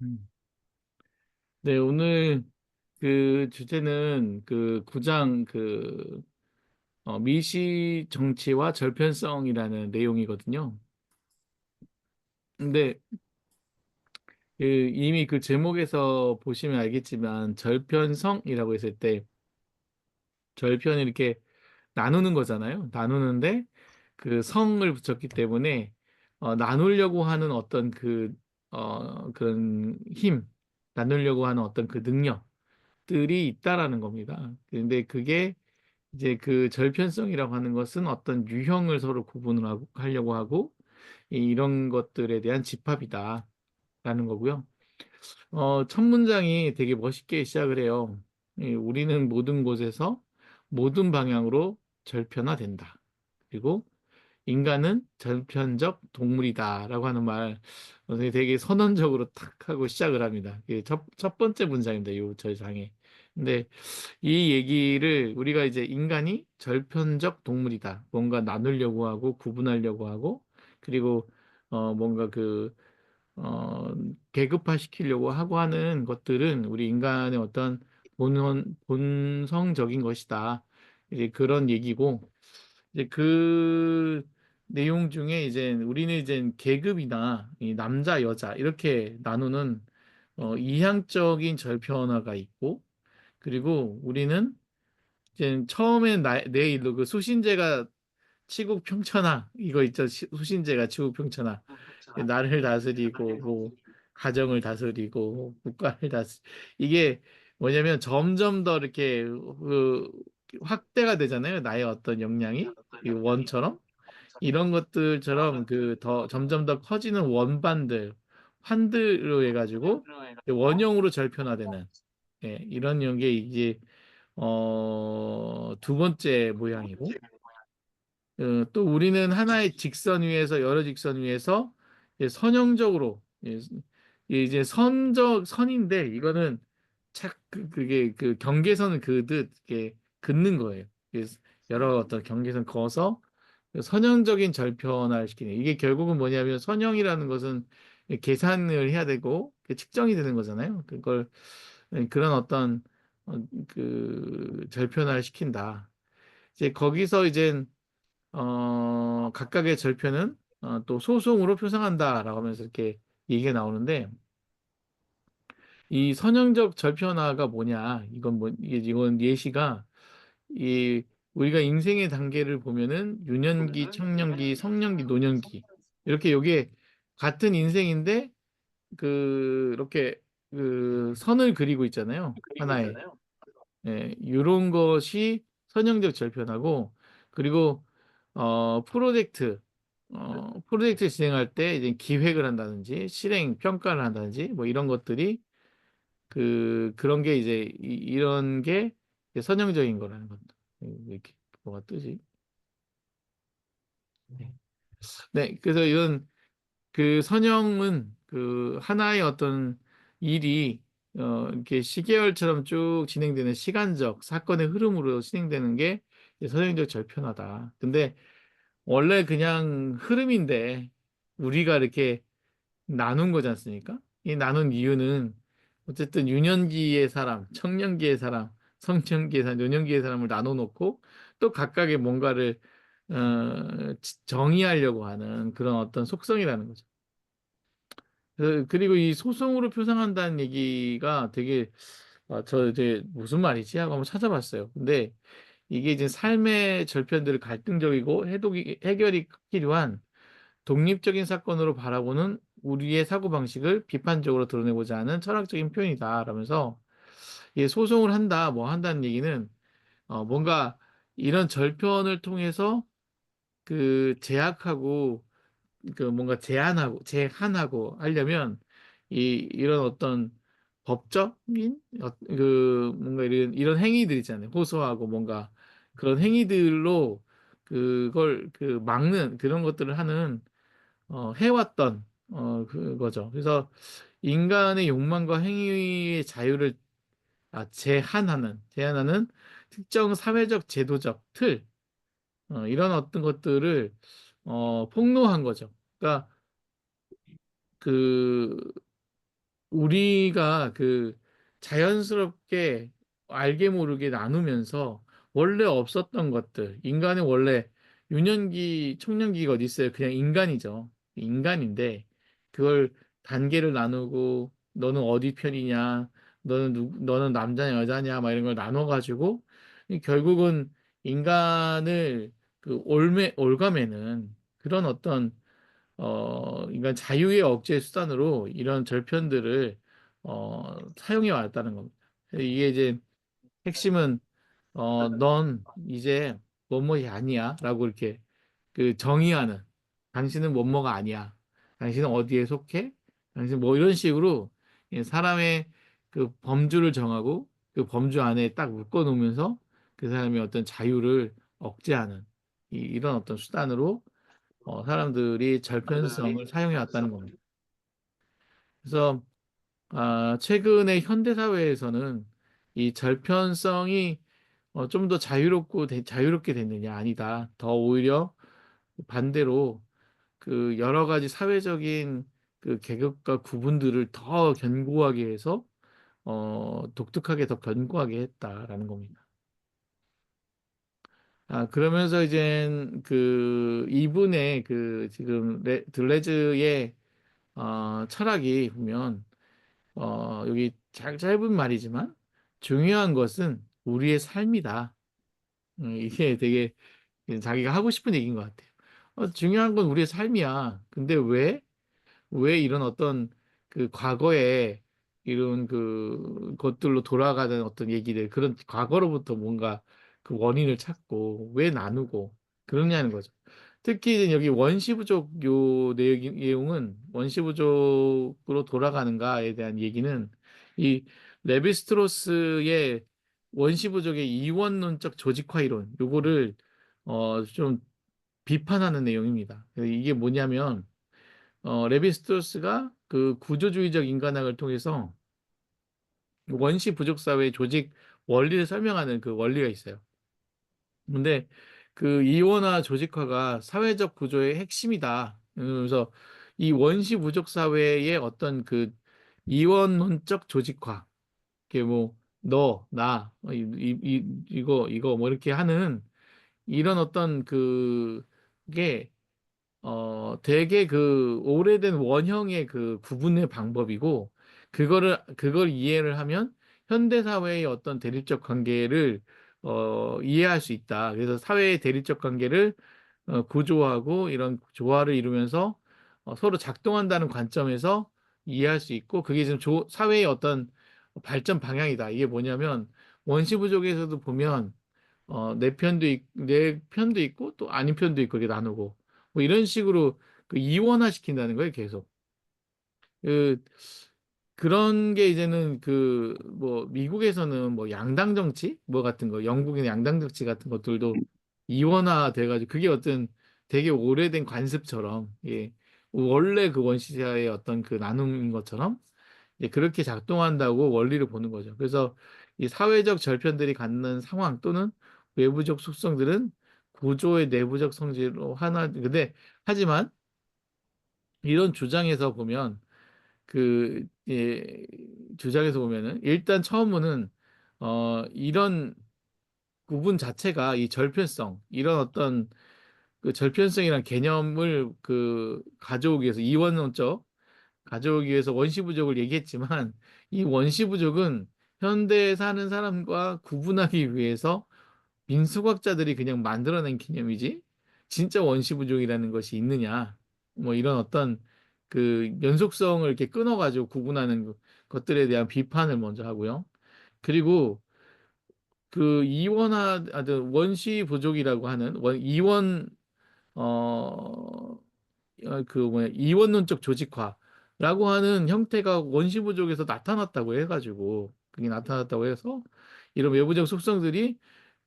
음. 네, 오늘 그 주제는 그 구장 미시 정치와 절편성이라는 내용이거든요. 근데 이미 그 제목에서 보시면 알겠지만 절편성이라고 했을 때 절편을 이렇게 나누는 거잖아요. 나누는데 그 성을 붙였기 때문에 나누려고 하는 어떤 그런 힘, 나누려고 하는 어떤 그 능력들이 있다라는 겁니다. 근데 그게 이제 그 절편성이라고 하는 것은 어떤 유형을 서로 구분을 하려고 하고 이런 것들에 대한 집합이다라는 거고요. 첫 문장이 되게 멋있게 시작을 해요. 우리는 모든 곳에서 모든 방향으로 절편화된다. 그리고 인간은 절편적 동물이다라고 하는 말 되게 선언적으로 탁 하고 시작을 합니다. 이게 첫 번째 문장입니다. 이 절장에. 근데 이 얘기를 우리가 이제 인간이 절편적 동물이다. 뭔가 나누려고 하고 구분하려고 하고 그리고 뭔가 어, 계급화시키려고 하고 하는 것들은 우리 인간의 어떤 본성적인 것이다. 이제 그런 얘기고 이제 그 내용 중에 이제 우리는 이제 계급이나 이 남자, 여자 이렇게 나누는 이향적인 절편화가 있고 그리고 우리는 이제 처음에 내 일로 그 수신제가 치국평천하 이거 있죠. 수신제가 치국평천하 나를 다스리고 뭐 가정을 다스리고 뭐 국가를 이게 뭐냐면 점점 더 이렇게 확대가 되잖아요. 나의 어떤 역량이 이 원처럼 이런 것들처럼 그 더 점점 더 커지는 원반들 환들로 해가지고 원형으로 절편화되는 이런 게 이제 두 번째 모양이고 또 우리는 하나의 직선 위에서 여러 직선 위에서 선형적으로 이제 선인데 이거는 착 그게 그 경계선을 그듯 이렇게 긋는 거예요. 그래서 여러 어떤 경계선 그어서 선형적인 절편화를 시키는 이게 결국은 뭐냐면 선형이라는 것은 계산을 해야 되고 측정이 되는 거잖아요. 그걸 그런 어떤 어, 그 절편화를 시킨다. 이제 거기서 이제 각각의 절편은 또 소송으로 표상한다라고 하면서 이렇게 얘기가 나오는데 이 선형적 절편화가 뭐냐? 이건 예시가 이 우리가 인생의 단계를 보면은 유년기, 청년기, 성년기, 노년기 이렇게 요게 같은 인생인데 이렇게 그 선을 그리고 있잖아요. 하나의. 이런 것이 선형적 절편하고 그리고 프로젝트 진행할 때 이제 기획을 한다든지 실행 평가를 한다든지 뭐 이런 것들이 그런 게 이제 이런 게 이제 선형적인 거라는 겁니다. 왜 이렇게 뭐가 뜨지? 네. 네, 그래서 이런 그 선형은 그 하나의 어떤 일이 이렇게 시계열처럼 쭉 진행되는 시간적 사건의 흐름으로 진행되는 게 이제 선형적 절편화다. 근데 원래 그냥 흐름인데 우리가 이렇게 나눈 거지 않습니까? 이 나눈 이유는 어쨌든 유년기의 사람, 청년기의 사람, 성년기의 사람, 노년기의 사람을 나눠 놓고 또 각각의 뭔가를 정의하려고 하는 그런 어떤 속성이라는 거죠. 그리고 이 소송으로 표상한다는 얘기가 되게 저 이제 무슨 말이지 하고 한번 찾아봤어요. 근데 이게 이제 삶의 절편들을 갈등적이고 해결이 필요한 독립적인 사건으로 바라보는 우리의 사고방식을 비판적으로 드러내고자 하는 철학적인 표현이다. 라면서 이 소송을 한다, 뭐 한다는 얘기는 뭔가 이런 절편을 통해서 제약하고 뭔가 제한하고 하려면 이런 어떤 법적인 뭔가 이런 행위들 있잖아요. 호소하고 뭔가 그런 행위들로 그걸 막는 그런 것들을 하는 해왔던 그거죠. 그래서 인간의 욕망과 행위의 자유를 제한하는 특정 사회적 제도적 틀 이런 어떤 것들을 폭로한 거죠. 그러니까 그 우리가 그 자연스럽게 알게 모르게 나누면서 원래 없었던 것들, 인간은 원래 유년기, 청년기가 어디 있어요? 그냥 인간이죠. 인간인데 그걸 단계를 나누고 너는 어디 편이냐, 너는 남자냐 여자냐 막 이런 걸 나눠가지고 결국은 인간을 그 올가매는 그런 어떤 인간 자유의 억제 수단으로 이런 절편들을 사용해 왔다는 겁니다. 이게 이제 핵심은 넌 이제 뭐뭐이 아니야라고 이렇게 그 정의하는 당신은 뭐뭐가 아니야. 당신은 어디에 속해? 당신 뭐 이런 식으로 사람의 그 범주를 정하고 그 범주 안에 딱 묶어 놓으면서 그 사람의 어떤 자유를 억제하는 이런 어떤 수단으로 사람들이 절편성을 사용해 왔다는 겁니다. 그래서 최근에 현대 사회에서는 이 절편성이 좀 더 자유롭게 됐느냐? 아니다. 더 오히려 반대로 그 여러 가지 사회적인 그 계급과 구분들을 더 견고하게 해서 독특하게 더 견고하게 했다라는 겁니다. 그러면서 이제 그 이분의 그 지금 들레즈의 철학이 보면 여기 짧은 말이지만 중요한 것은 우리의 삶이다. 이게 되게 자기가 하고 싶은 얘기인 것 같아요. 중요한 건 우리의 삶이야. 근데 왜 이런 어떤 그 과거에 이런 그 것들로 돌아가는 어떤 얘기들, 그런 과거로부터 뭔가 그 원인을 찾고 왜 나누고 그러냐는 거죠. 특히 이제 여기 원시부족 요 내용은 원시부족으로 돌아가는가에 대한 얘기는 이 레비스트로스의 원시부족의 이원론적 조직화 이론 요거를 좀 비판하는 내용입니다. 이게 뭐냐면 레비 스트로스가 그 구조주의적 인간학을 통해서 원시 부족 사회의 조직 원리를 설명하는 그 원리가 있어요. 근데 그 이원화 조직화가 사회적 구조의 핵심이다. 그래서 이 원시 부족 사회의 어떤 그 이원론적 조직화, 이게 뭐 너, 나, 이거 뭐 이렇게 하는 이런 어떤 그게 되게 그 오래된 원형의 그 구분의 방법이고, 그걸 이해를 하면 현대 사회의 어떤 대립적 관계를, 이해할 수 있다. 그래서 사회의 대립적 관계를, 구조하고 이런 조화를 이루면서, 서로 작동한다는 관점에서 이해할 수 있고, 그게 지금 사회의 어떤 발전 방향이다. 이게 뭐냐면, 원시부족에서도 보면, 내 편도 있고 또 아닌 편도 있고 이렇게 나누고 뭐 이런 식으로 그 이원화 시킨다는 거예요, 계속. 그 그런 게 이제는 그 뭐 미국에서는 뭐 양당 정치 뭐 같은 거, 영국의 양당 정치 같은 것들도 이원화 돼가지고 그게 어떤 되게 오래된 관습처럼, 예, 원래 그 원시사의 어떤 그 나눔인 것처럼 그렇게 작동한다고 원리를 보는 거죠. 그래서 이 사회적 절편들이 갖는 상황 또는 외부적 속성들은 구조의 내부적 성질로 하나, 근데 하지만 이런 주장에서 보면 주장에서 보면은 일단 처음으로는 이런 구분 자체가 이 절편성, 이런 어떤 그 절편성이란 개념을 그 가져오기 위해서 이원론적 가져오기 위해서 원시부족을 얘기했지만 이 원시부족은 현대에 사는 사람과 구분하기 위해서 민수학자들이 그냥 만들어낸 개념이지 진짜 원시부족이라는 것이 있느냐 뭐 이런 어떤 그 연속성을 이렇게 끊어가지고 구분하는 것들에 대한 비판을 먼저 하고요. 그리고 그 원시부족이라고 하는 이원 어 그 뭐야 이원론적 조직화라고 하는 형태가 원시부족에서 나타났다고 해가지고 그게 나타났다고 해서 이런 외부적 속성들이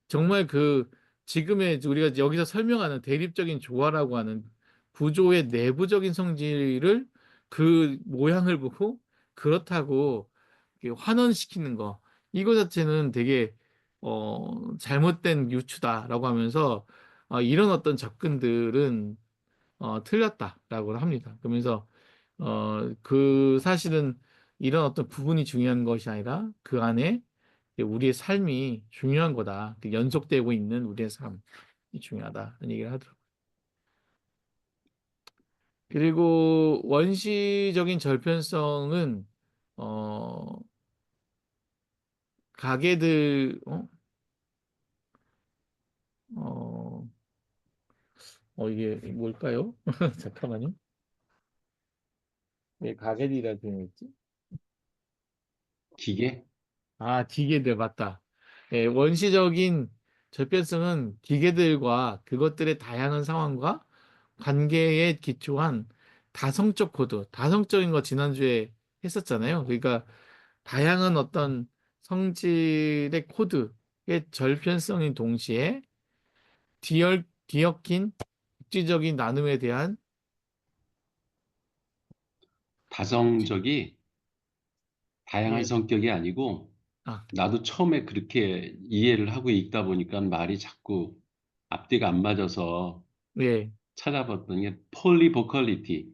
정말 그 지금의 우리가 여기서 설명하는 대립적인 조화라고 하는 구조의 내부적인 성질을 그 모양을 보고 그렇다고 이렇게 환원시키는 거 이거 자체는 되게 잘못된 유추다라고 하면서 이런 어떤 접근들은 틀렸다라고 합니다. 그러면서 그 사실은 이런 어떤 부분이 중요한 것이 아니라 그 안에 우리의 삶이 중요한 거다. 그 연속되고 있는 우리의 삶이 중요하다는 얘기를 하더라고요. 그리고 원시적인 절편성은 어 가게들 어, 이게 뭘까요? 잠깐만요. 왜 가게들이라 되어 있지? 기계? 아, 기계들 맞다. 예, 원시적인 절편성은 기계들과 그것들의 다양한 상황과 관계에 기초한 다성적 코드, 다성적인 거 지난주에 했었잖아요. 그러니까 다양한 어떤 성질의 코드의 절편성인 동시에 뒤섞인 국지적인 나눔에 대한 다성적이 다양한 예, 성격이 아니고 아, 나도 처음에 그렇게 이해를 하고 읽다 보니까 말이 자꾸 앞뒤가 안 맞아서 예, 찾아봤더니 폴리보컬리티.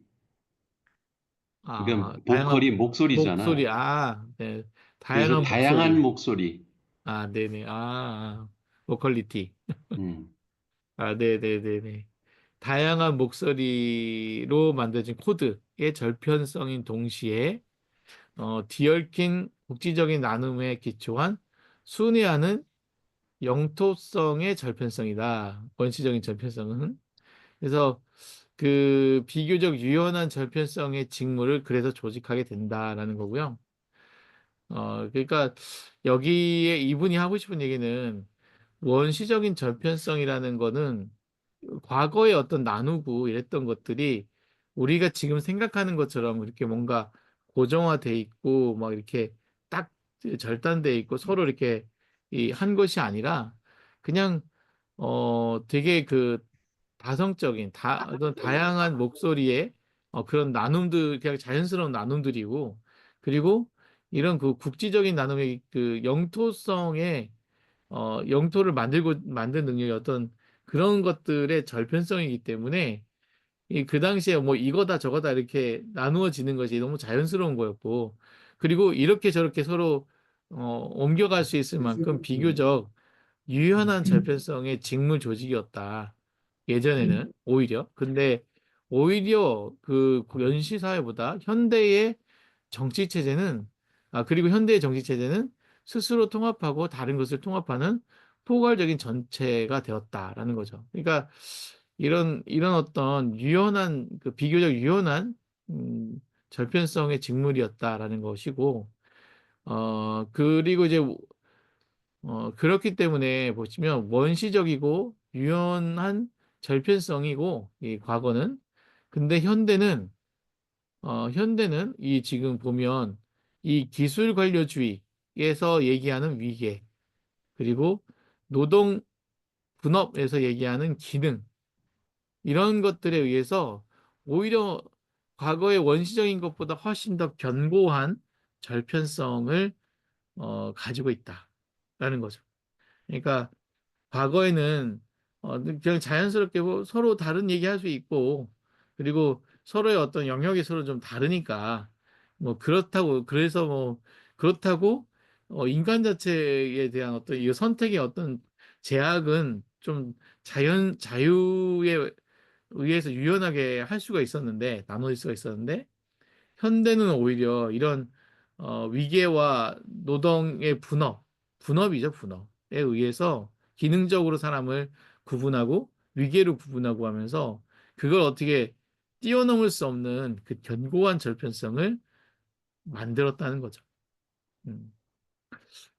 그러니까 다양한 보컬이 목소리, 목소리잖아. 네, 그래서 다양한 다양한 목소리, 목소리. 네네, 보컬리티, 음, 네네네네. 다양한 목소리로 만들어진 코드의 절편성인 동시에, 뒤얽힌 국지적인 나눔에 기초한 순회하는 영토성의 절편성이다. 원시적인 절편성은. 그래서 그 비교적 유연한 절편성의 직무를 그래서 조직하게 된다라는 거고요. 그러니까 여기에 이분이 하고 싶은 얘기는 원시적인 절편성이라는 거는 과거에 어떤 나누고 이랬던 것들이 우리가 지금 생각하는 것처럼 이렇게 뭔가 고정화돼 있고 막 이렇게 딱 절단돼 있고 서로 이렇게 이 한 것이 아니라 그냥 되게 그 다성적인 어떤 다양한 목소리의 그런 나눔들 그냥 자연스러운 나눔들이고 그리고 이런 그 국지적인 나눔의 그 영토성의 영토를 만든 능력이 어떤 그런 것들의 절편성이기 때문에 이 그 당시에 뭐 이거다 저거다 이렇게 나누어지는 것이 너무 자연스러운 거였고 그리고 이렇게 저렇게 서로 옮겨갈 수 있을 만큼 비교적 유연한 절편성의 직무 조직이었다. 예전에는 오히려. 근데 오히려 그 연시 사회보다 현대의 정치 체제는 그리고 현대의 정치 체제는 스스로 통합하고 다른 것을 통합하는 포괄적인 전체가 되었다라는 거죠. 그러니까 이런 어떤 유연한 그 비교적 유연한 절편성의 직물이었다라는 것이고 그리고 이제 그렇기 때문에 보시면 원시적이고 유연한 절편성이고 이 과거는 근데 현대는 이 지금 보면 이 기술 관료주의에서 얘기하는 위계 그리고 노동 분업에서 얘기하는 기능 이런 것들에 의해서 오히려 과거의 원시적인 것보다 훨씬 더 견고한 절편성을 가지고 있다라는 거죠. 그러니까 과거에는 그냥 자연스럽게 뭐 서로 다른 얘기할 수 있고 그리고 서로의 어떤 영역이 서로 좀 다르니까 뭐 그렇다고 그래서 뭐 그렇다고 인간 자체에 대한 어떤 이 선택의 어떤 제약은 좀 자유에 의해서 유연하게 할 수가 있었는데 나눠질 수가 있었는데 현대는 오히려 이런 위계와 노동의 분업이죠, 분업에 의해서 기능적으로 사람을 구분하고 위계로 구분하고 하면서 그걸 어떻게 뛰어넘을 수 없는 그 견고한 절편성을 만들었다는 거죠. 음.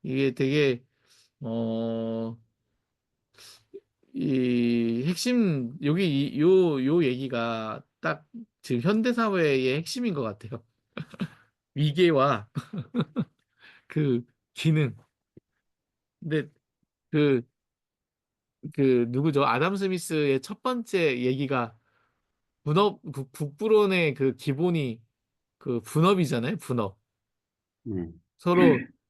이게 되게 어, 이 핵심 여기 요 얘기가 딱 지금 현대 사회의 핵심인 것 같아요. 위계와 그 기능. 근데 그, 그 누구죠? 아담 스미스의 첫 번째 얘기가 국부론의 그 기본이 그 분업이잖아요. 분업. 음. 서로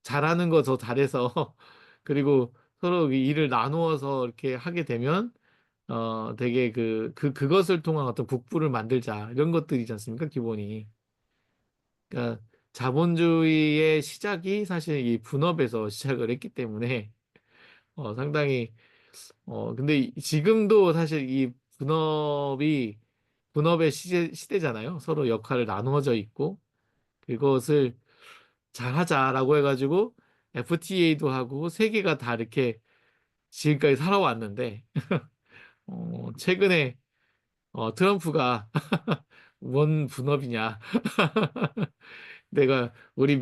잘하는 거 더 잘해서 그리고 서로 이 일을 나누어서 이렇게 하게 되면 되게 그것을 통한 어떤 국부를 만들자 이런 것들이지 않습니까? 기본이. 그러니까 자본주의의 시작이 사실 이 분업에서 시작을 했기 때문에 상당히 근데 지금도 사실 이 분업의 시대잖아요. 서로 역할을 나누어져 있고 그것을 잘하자라고 해가지고 FTA도 하고 세계가 다 이렇게 지금까지 살아왔는데 최근에 트럼프가 뭔 분업이냐? 내가 우리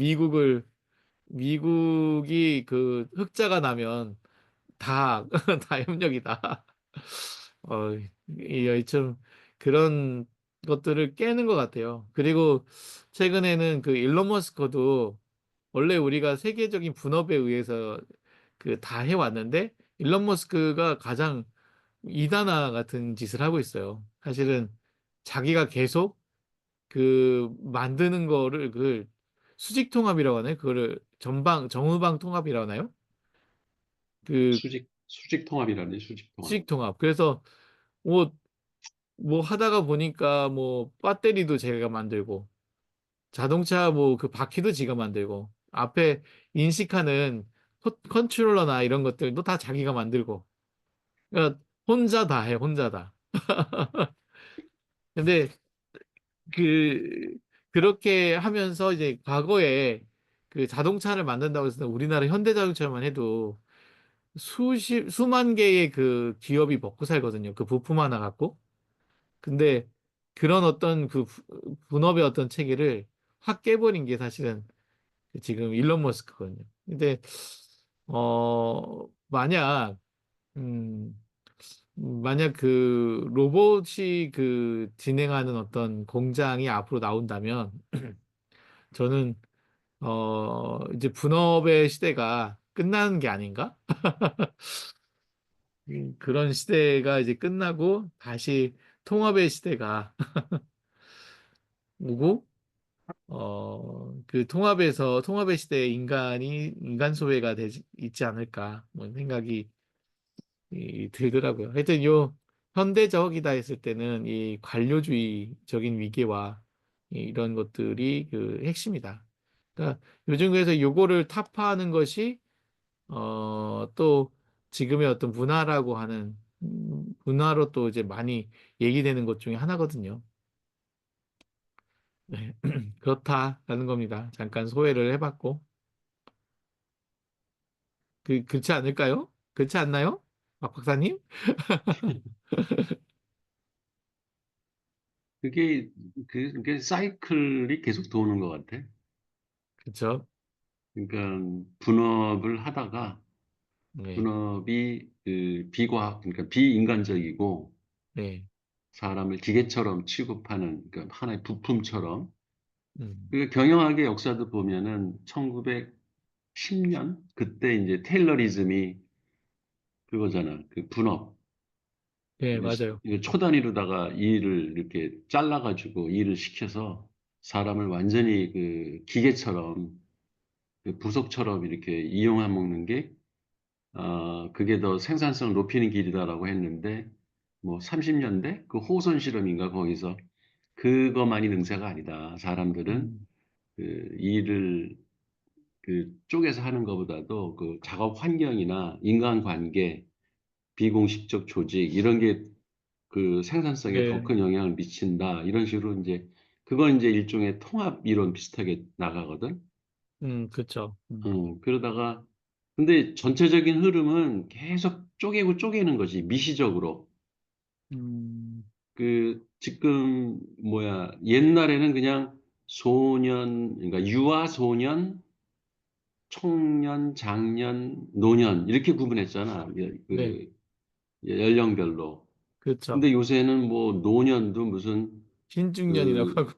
미국이 그 흑자가 나면 다 다 협력이다. 어, 좀 그런 것들을 깨는 것 같아요. 그리고 최근에는 그 일론 머스크도 원래 우리가 세계적인 분업에 의해서 그 다 해왔는데 일론 머스크가 가장 이단아 같은 짓을 하고 있어요. 사실은 자기가 계속 그 만드는 거를 그 수직 통합이라고 하나요? 그거를 정후방 통합이라고 하나요? 그 수직 통합이라니, 수직 통합. 수직 통합. 그래서 뭐 하다가 보니까 뭐 배터리도 제가 만들고 자동차 뭐 그 바퀴도 지가 만들고 앞에 인식하는 컨트롤러나 이런 것들도 다 자기가 만들고 그러니까 혼자 다 해, 혼자 다. 근데 그 그렇게 하면서 이제 과거에 그 자동차를 만든다고 해서 우리나라 현대자동차만 해도 수만 개의 그 기업이 먹고 살거든요. 그 부품 하나 갖고. 근데 그런 어떤 그 분업의 어떤 체계를 확 깨버린 게 사실은 지금 일론 머스크거든요. 근데 만약 음 만약 그 로봇이 그 진행하는 어떤 공장이 앞으로 나온다면 저는 이제 분업의 시대가 끝나는 게 아닌가? 그런 시대가 이제 끝나고 다시 통합의 시대가 오고 그 통합의 시대에 인간 소외가 있지 않을까 뭐 생각이 들더라고요. 하여튼 현대적이다 했을 때는 이 관료주의적인 위계와 이런 것들이 그 핵심이다. 그러니까 요즘 그래서 요거를 타파하는 것이 또 지금의 어떤 문화라고 하는 문화로 또 이제 많이 얘기되는 것 중에 하나거든요. 네. 그렇다라는 겁니다. 잠깐 소개를 해봤고 그렇지 않을까요? 그렇지 않나요? 박 박사님? 그게, 그게 사이클이 계속 도는 것 같아. 그렇죠. 그러니까 분업을 하다가 네, 분업이 그 그러니까 비인간적이고 네, 사람을 기계처럼 취급하는 그러니까 하나의 부품처럼 음, 그 경영학의 역사도 보면은 1910년 그때 이제 테일러리즘이 그거잖아. 그 분업. 네, 이게 맞아요. 이게 초 단위로다가 일을 이렇게 잘라가지고 일을 시켜서 사람을 완전히 그 기계처럼 그 부속처럼 이렇게 이용해 먹는 게 그게 더 생산성을 높이는 길이다라고 했는데, 뭐 30년대 그 호선 실험인가 거기서 그것만이 능사가 아니다. 사람들은 음, 그 일을 그 쪽에서 하는 것보다도 그 작업 환경이나 인간관계, 비공식적 조직 이런 게 그 생산성에 더 네, 큰 영향을 미친다. 이런 식으로 이제 그건 이제 일종의 통합 이론 비슷하게 나가거든. 그렇죠. 그러다가 근데 전체적인 흐름은 계속 쪼개고 쪼개는 거지 미시적으로. 음, 그 지금 뭐야 옛날에는 그냥 소년 그러니까 유아 소년, 청년, 장년, 노년 이렇게 구분했잖아. 네, 그 연령별로. 그렇죠. 근데 요새는 뭐 노년도 무슨 신중년이라고 그 하고,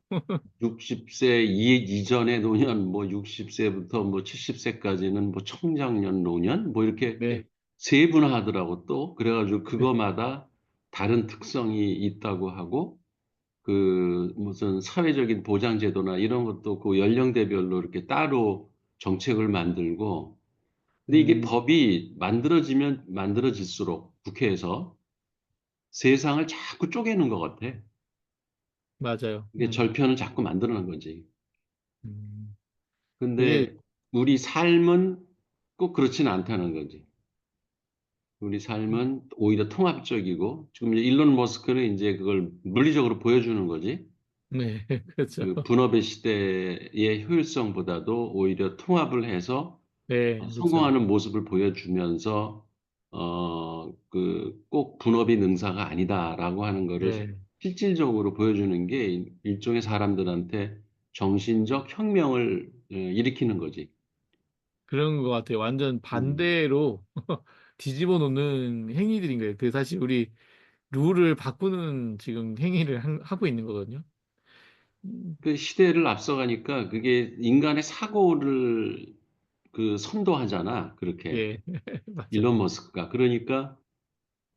60세 이전의 노년, 뭐 60세부터 뭐 70세까지는 뭐 청장년, 노년, 뭐 이렇게 네, 세분화하더라고 또. 그래가지고 네, 그거마다 다른 특성이 있다고 하고, 그 무슨 사회적인 보장제도나 이런 것도 그 연령대별로 이렇게 따로 정책을 만들고, 근데 이게 음, 법이 만들어지면 만들어질수록 국회에서 세상을 자꾸 쪼개는 것 같아. 맞아요. 이게 절편을 자꾸 만들어낸 거지. 음. 그게 근데 우리 삶은 꼭 그렇지는 않다는 거지. 우리 삶은 오히려 통합적이고 지금 일론 머스크는 인제 그걸 물리적으로 보여주는 거지. 네, 그렇죠. 그 분업의 시대의 효율성보다도 오히려 통합을 해서 네, 그렇죠. 성공하는 모습을 보여주면서 그 꼭 "분업이 능사가 아니다."라고 하는 거를 네, 실질적으로 보여주는 게 일종의 사람들한테 정신적 혁명을 일으키는 거지. 그런 것 같아요. 완전 음. 반대로 뒤집어 놓는 행위들인 거예요. 그 사실 우리 룰을 바꾸는 지금 행위를 하고 있는 거거든요. 음, 그 시대를 앞서가니까 그게 인간의 사고를 선도하잖아 그렇게 예, 맞아요. 일론 머스크가. 그러니까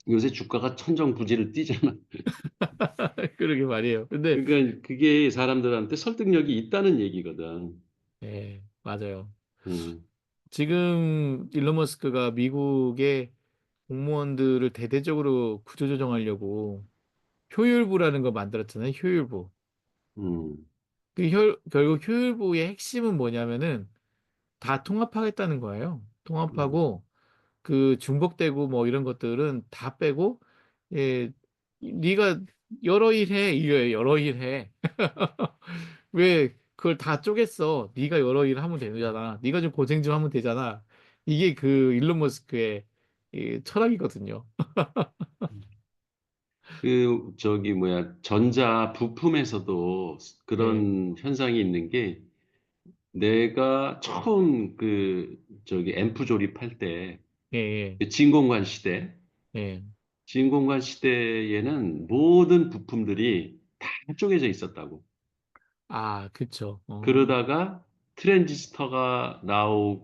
요새 주가가 천정부지를 뛰잖아. 그러게 말이에요. 근데 그러니까 그게 사람들한테 설득력이 있다는 얘기거든. 예, 맞아요. 음. 지금 일론 머스크가 미국의 공무원들을 대대적으로 구조조정하려고 효율부라는 거 만들었잖아요. 효율부. 음. 결국 효율부의 핵심은 뭐냐면은 다 통합하겠다는 거예요. 음. 통합하고 그 중복되고 뭐 이런 것들은 다 빼고, 예, 네가 여러 일 해. 이거예요. 여러 일 해. 왜 그걸 다 쪼갰어? 네가 여러 일 하면 되잖아. 네가 좀 고생 좀 하면 되잖아. 이게 그 일론 머스크의 이 철학이거든요. 저기 뭐야 전자 부품에서도 예, 그런 현상이 있는 게 내가 처음 저기 앰프 조립할 때 예, 예, 그 진공관 시대 예. 진공관 시대에는 모든 부품들이 다 쪼개져 있었다고. 아, 그쵸. 그러다가 트랜지스터가 나오는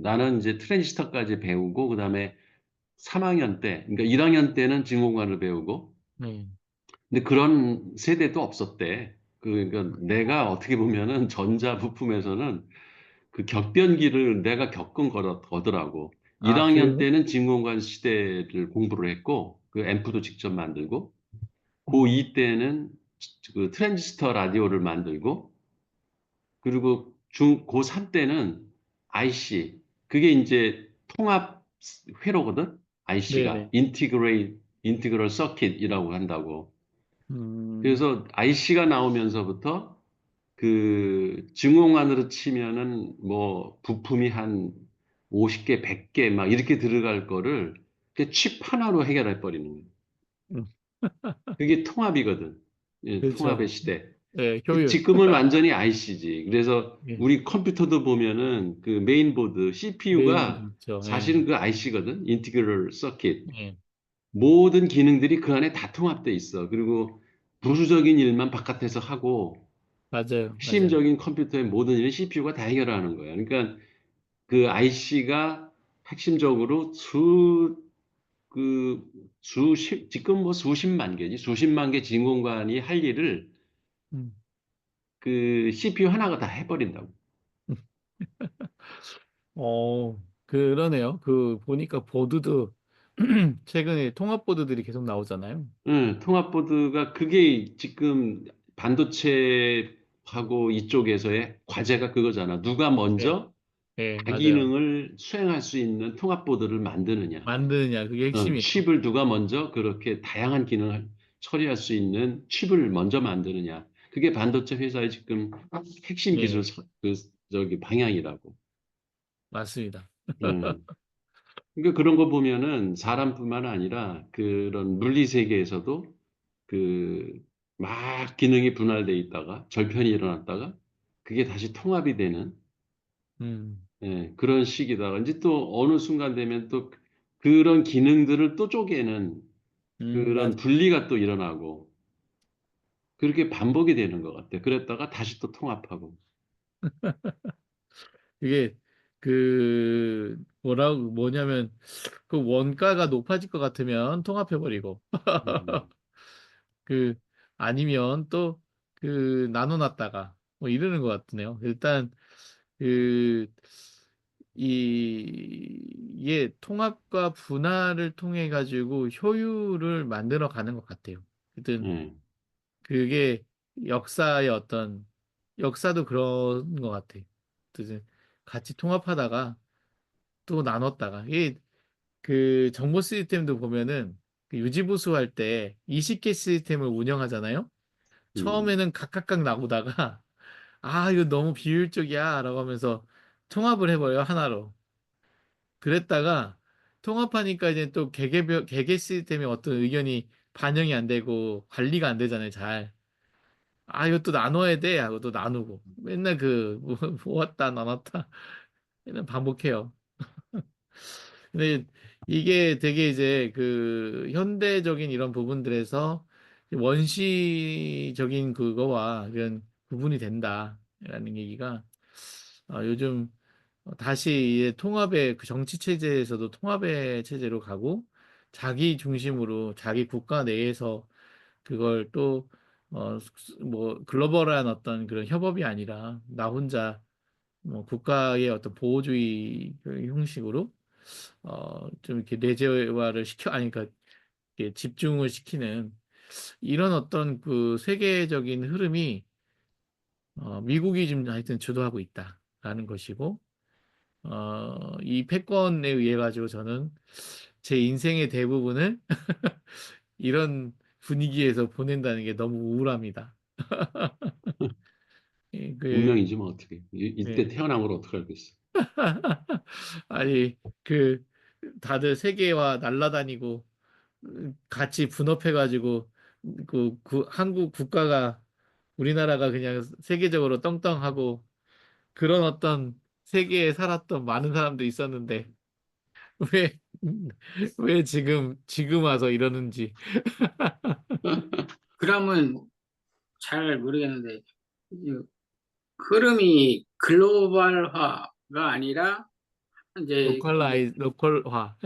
나는 이제 트랜지스터까지 배우고 그다음에 3 학년 때 그러니까 1 학년 때는 진공관을 배우고 네, 근데 그런 세대도 없었대. 그러니까 내가 어떻게 보면은 전자 부품에서는 그 격변기를 내가 겪은 거더라고. 1 아, 학년 그래요? 때는 진공관 시대를 공부를 했고 그 앰프도 직접 만들고 음, 고2 때는 그 트랜지스터 라디오를 만들고 그리고 고3 때는 IC 그게 인제 통합 회로거든. IC가 네네. 인티그럴 서킷이라고 한다고. 음, 그래서 IC가 나오면서부터 그 증공안으로 치면은 뭐 부품이 한 50개, 100개 막 이렇게 들어갈 거를 그 칩 하나로 해결해 버리는 거예요. 음, 그게 통합이거든. 예, 통합의 그렇죠. 시대. 예, 효율. 지금은 완전히 IC지. 그래서 예, 우리 컴퓨터도 보면은 그 메인보드 메인보드 CPU가 있죠. 예, 사실은 그 IC거든. 인티그럴 서킷. 예, 모든 기능들이 그 안에 다 통합돼 있어. 그리고 부수적인 일만 바깥에서 하고 맞아요, 맞아요. 핵심적인 컴퓨터의 모든 일을 CPU가 다 해결하는 거야. 그러니까 그 IC가 핵심적으로 지금 뭐 수십만 개지. 수십만 개 진공관이 할 일을 음, 그 CPU 하나가 다 해버린다고. 그러네요. 그 보니까 보드도 최근에 통합 보드들이 계속 나오잖아요. 응, 통합보드가 그게 지금 반도체하고 이쪽에서의 과제가 그거잖아. 누가 예, 먼저 예, 맞아요. 다기능을 수행할 수 있는 통합보드를 만드느냐. 만드느냐, 그게 핵심이에요. 칩을 누가 먼저 그렇게 다양한 기능을 처리할 수 있는 칩을 먼저 만드느냐. 그게 반도체 회사의 지금 핵심 기술 예, 저기 방향이라고. 맞습니다. 음. 그러니까 그런 거 보면은 사람뿐만 아니라 그런 물리 세계에서도 막 기능이 분할돼 있다가 절편이 일어났다가 그게 다시 통합이 되는 음, 예, 그런 시기다가 이제 또 어느 순간 되면 또 그런 기능들을 또 쪼개는 그런 맞아. 분리가 또 일어나고 그렇게 반복이 되는 것 같아. 그랬다가 다시 또 통합하고. 그게 뭐냐면 그 원가가 높아질 것 같으면 통합해버리고 음, 그 아니면 또 나눠놨다가 뭐 이러는 것 같네요. 일단 그 이게 통합과 분할을 통해 가지고 효율을 만들어 가는 것 같아요. 하여튼 예, 그게 역사의 어떤 역사도 그런 것 같아. 또 이제 같이 통합하다가 또 나눴다가 이게 그 정보 시스템도 보면은 그 유지보수할 때 20개 시스템을 운영하잖아요. 음, 처음에는 각각각 나오다가 아 이거 너무 비효율적이야 라고 하면서 통합을 해버려요 하나로. 그랬다가 통합하니까 이제 또 개개 시스템의 어떤 의견이 반영이 안 되고 관리가 안 되잖아요 잘. 아 이거 또 나눠야 돼 하고 또 나누고 맨날 그 모았다 나눴다 맨날 반복해요. 근데 이게 되게 이제 그 현대적인 이런 부분들에서 원시적인 그거와 이런 구분이 된다라는 얘기가 요즘 다시 이제 통합의 그 정치 체제에서도 통합의 체제로 가고 자기 중심으로 자기 국가 내에서 그걸 또 뭐 글로벌한 어떤 그런 협업이 아니라 나 혼자 뭐 국가의 어떤 보호주의 그 형식으로 좀 이렇게 내재화를 시켜 아니 그러니까 이렇게 집중을 시키는 이런 어떤 그 세계적인 흐름이 미국이 좀 하여튼 주도하고 있다라는 것이고 이 패권에 의해 가지고 저는 제 인생의 대부분을 이런 분위기에서 보낸다는 게 너무 우울합니다. 예, 운명이지 뭐 어떻게. 이때 예. 태어난 걸 어떻게 알겠어. 아니 그 다들 세계와 날아다니고 같이 분업해가지고 그 한국 국가가 우리나라가 그냥 세계적으로 떵떵하고 그런 어떤 세계에 살았던 많은 사람도 있었는데 왜 왜 지금 와서 이러는지. 그러면 잘 모르겠는데 이 흐름이 글로벌화가 아니라 이제 로컬화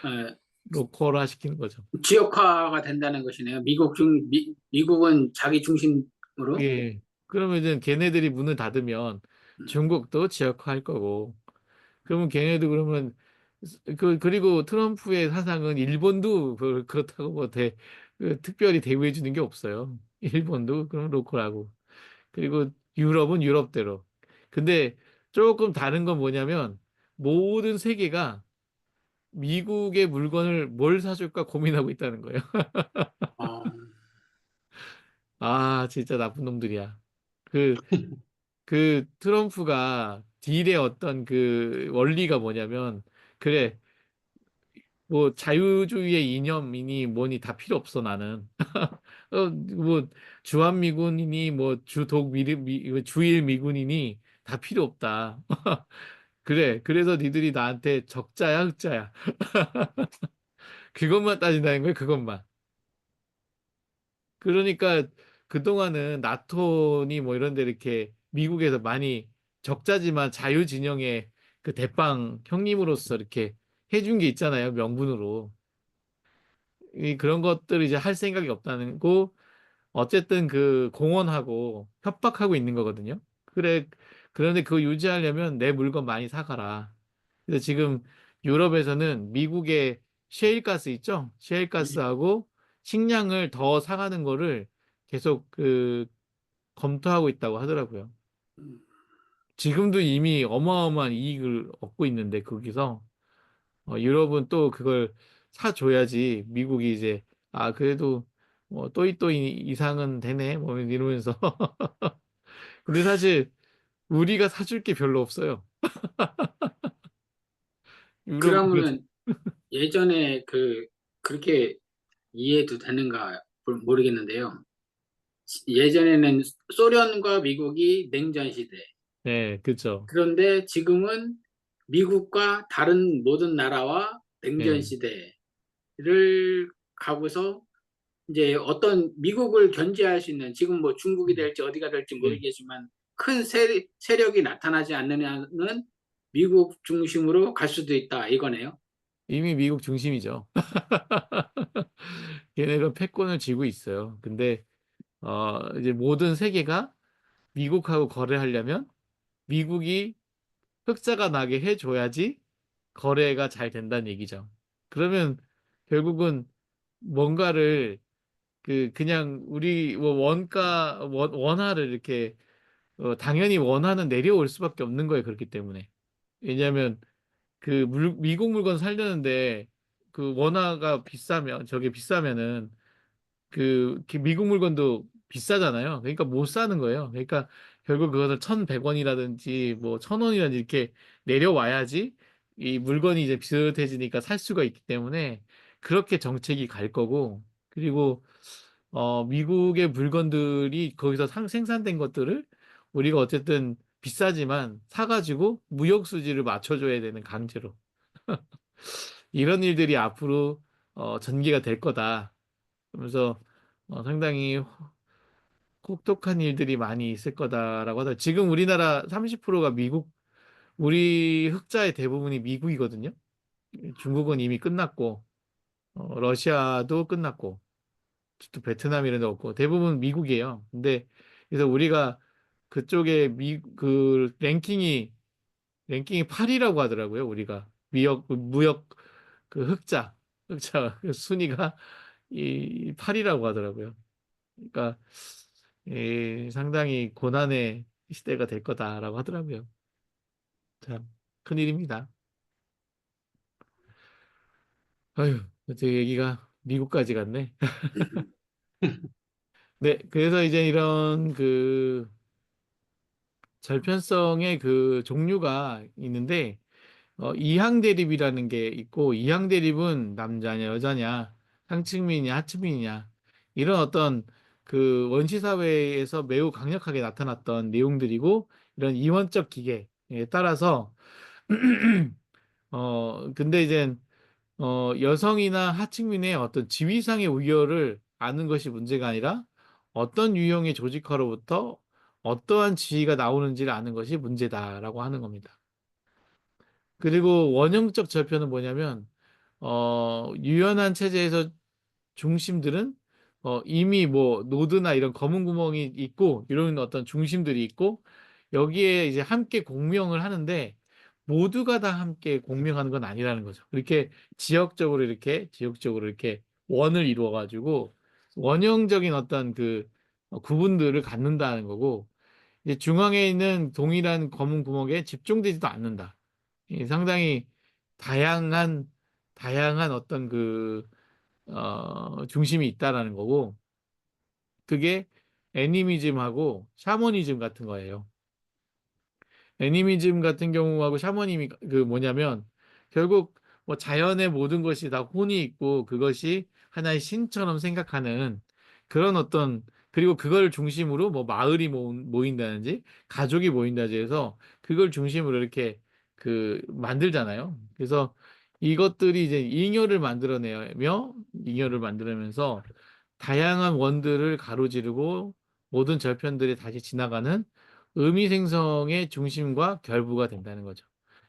어, 로컬화 시키는 거죠. 지역화가 된다는 것이네요. 미국은 자기 중심으로. 예. 그러면 이제 걔네들이 문을 닫으면 음, 중국도 지역화할 거고 그러면 걔네도 그러면 그리고 트럼프의 사상은 일본도 그렇다고 뭐 특별히 대우해 주는 게 없어요. 일본도 그럼 로컬하고 그리고 유럽은 유럽대로. 근데 조금 다른 건 뭐냐면 모든 세계가 미국의 물건을 뭘 사줄까 고민하고 있다는 거예요. 어, 아, 진짜 나쁜 놈들이야. 그, 그 트럼프가 딜의 어떤 그 원리가 뭐냐면 그래 뭐 자유주의의 이념이니 뭐니 다 필요 없어 나는. 뭐 주한미군이니 뭐 주일 미군이니 다 필요 없다. 그래. 그래서 니들이 나한테 적자야 흑자야. 그것만 따진다는 거야 그것만. 그러니까 그동안은 나토니 뭐 이런 데 이렇게 미국에서 많이 적자지만 자유진영의 그 대빵 형님으로서 이렇게 해준 게 있잖아요 명분으로. 그런 것들을 이제 할 생각이 없다는 거 어쨌든 그 공언하고 협박하고 있는 거거든요. 그래 그런데 그거 유지하려면 내 물건 많이 사가라. 그래서 지금 유럽에서는 미국의 셰일가스 있죠? 셰일가스하고 식량을 더 사가는 거를 계속 그 검토하고 있다고 하더라고요. 지금도 이미 어마어마한 이익을 얻고 있는데 거기서 유럽은 또 그걸 사줘야지 미국이 이제 아 그래도 뭐 또이 이상은 되네 뭐 이러면서 근데 사실 우리가 사줄 게 별로 없어요. 유럽 우리가 그러면은 예전에 그렇게 이해도 되는가 모르겠는데요. 예전에는 소련과 미국이 냉전 시대. 네 그렇죠. 그런데 지금은 미국과 다른 모든 나라와 냉전 네. 시대를 가고서 이제 어떤 미국을 견제할 수 있는 지금 뭐 중국이 될지 어디가 될지 네. 모르겠지만 큰 세력이 나타나지 않느냐는 미국 중심으로 갈 수도 있다 이거네요. 이미 미국 중심이죠. 걔네가 패권을 쥐고 있어요. 근데 이제 모든 세계가 미국하고 거래하려면 미국이 흑자가 나게 해줘야지 거래가 잘 된다는 얘기죠. 그러면 결국은 뭔가를 그냥 우리 뭐 원화를 이렇게 당연히 원화는 내려올 수밖에 없는 거예요. 그렇기 때문에. 왜냐하면 미국 물건 살려는데 그 원화가 비싸면 저게 비싸면은 미국 물건도 비싸잖아요. 그러니까 못 사는 거예요. 그러니까 결국 그것을 1,100원이라든지 뭐 1,000원이라든지 이렇게 내려와야지 이 물건이 이제 비슷해지니까 살 수가 있기 때문에 그렇게 정책이 갈 거고, 그리고 미국의 물건들이 거기서 생산된 것들을 우리가 어쨌든 비싸지만 사가지고 무역 수지를 맞춰줘야 되는, 강제로. 이런 일들이 앞으로 전개가 될 거다. 그러면서 상당히 혹독한 일들이 많이 있을 거다라고 하더라고요. 지금 우리나라 30%가 우리 흑자의 대부분이 미국이거든요. 중국은 이미 끝났고, 러시아도 끝났고, 또 베트남 이런 데 없고, 대부분 미국이에요. 근데, 그래서 우리가 그쪽에 랭킹이 8위라고 하더라고요. 우리가. 무역 흑자 순위가 이 8위라고 하더라고요. 그러니까 상당히 고난의 시대가 될 거다라고 하더라고요. 참 큰일입니다. 아유, 제 얘기가 미국까지 갔네. 네, 그래서 이제 이런 절편성의 종류가 있는데, 이항 대립이라는 게 있고, 이항 대립은 남자냐, 여자냐, 상층민이냐, 하층민이냐, 이런 어떤 원시 사회에서 매우 강력하게 나타났던 내용들이고, 이런 이원적 기계에 따라서, 근데 이제, 여성이나 하층민의 어떤 지위상의 우열을 아는 것이 문제가 아니라, 어떤 유형의 조직화로부터 어떠한 지위가 나오는지를 아는 것이 문제다라고 하는 겁니다. 그리고 원형적 절편은 뭐냐면, 유연한 체제에서 중심들은 이미 뭐 노드나 이런 검은 구멍이 있고 이런 어떤 중심들이 있고, 여기에 이제 함께 공명을 하는데 모두가 다 함께 공명하는 건 아니라는 거죠. 이렇게 지역적으로 이렇게 원을 이루어 가지고 원형적인 어떤 구분들을 갖는다는 거고, 이제 중앙에 있는 동일한 검은 구멍에 집중되지도 않는다. 상당히 다양한 어떤 중심이 있다라는 거고, 그게 애니미즘하고 샤머니즘 같은 거예요. 애니미즘 같은 경우하고 샤머님이 뭐냐면, 결국 뭐 자연의 모든 것이 다 혼이 있고 그것이 하나의 신처럼 생각하는 그런 어떤, 그리고 그걸 중심으로 뭐 마을이 모인다든지 가족이 모인다든지 해서 그걸 중심으로 이렇게 만들잖아요. 그래서 이것들이 이제 잉여를 만들어내면서 다양한 원들을 가로지르고 모든 절편들이 다시 지나가는 의미 생성의 중심과 결부가 된다는 거죠.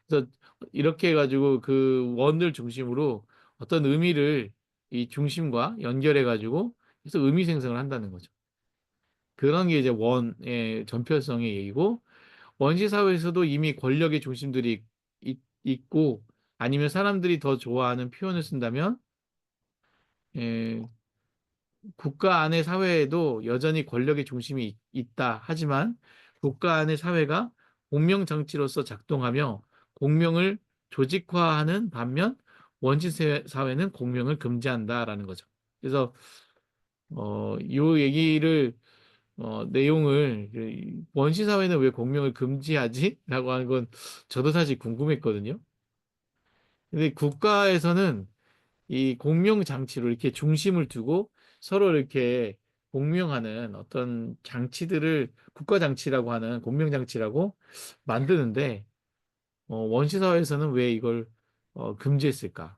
그래서 이렇게 해가지고 그 원들 중심으로 어떤 의미를 이 중심과 연결해가지고 그래서 의미 생성을 한다는 거죠. 그런 게 이제 원의 전표성의 얘기고, 원시 사회에서도 이미 권력의 중심들이 있고, 아니면 사람들이 더 좋아하는 표현을 쓴다면, 예, 국가 안의 사회에도 여전히 권력의 중심이 있다. 하지만 국가 안의 사회가 공명정치로서 작동하며 공명을 조직화하는 반면 원시 사회는 공명을 금지한다라는 거죠. 그래서 요 얘기를 내용을 원시 사회는 왜 공명을 금지하지? 라고 하는 건 저도 사실 궁금했거든요. 근데 국가에서는 이 공명 장치로 이렇게 중심을 두고 서로 이렇게 공명하는 어떤 장치들을 국가 장치라고 하는 공명 장치라고 만드는데, 원시 사회에서는 왜 이걸 금지했을까?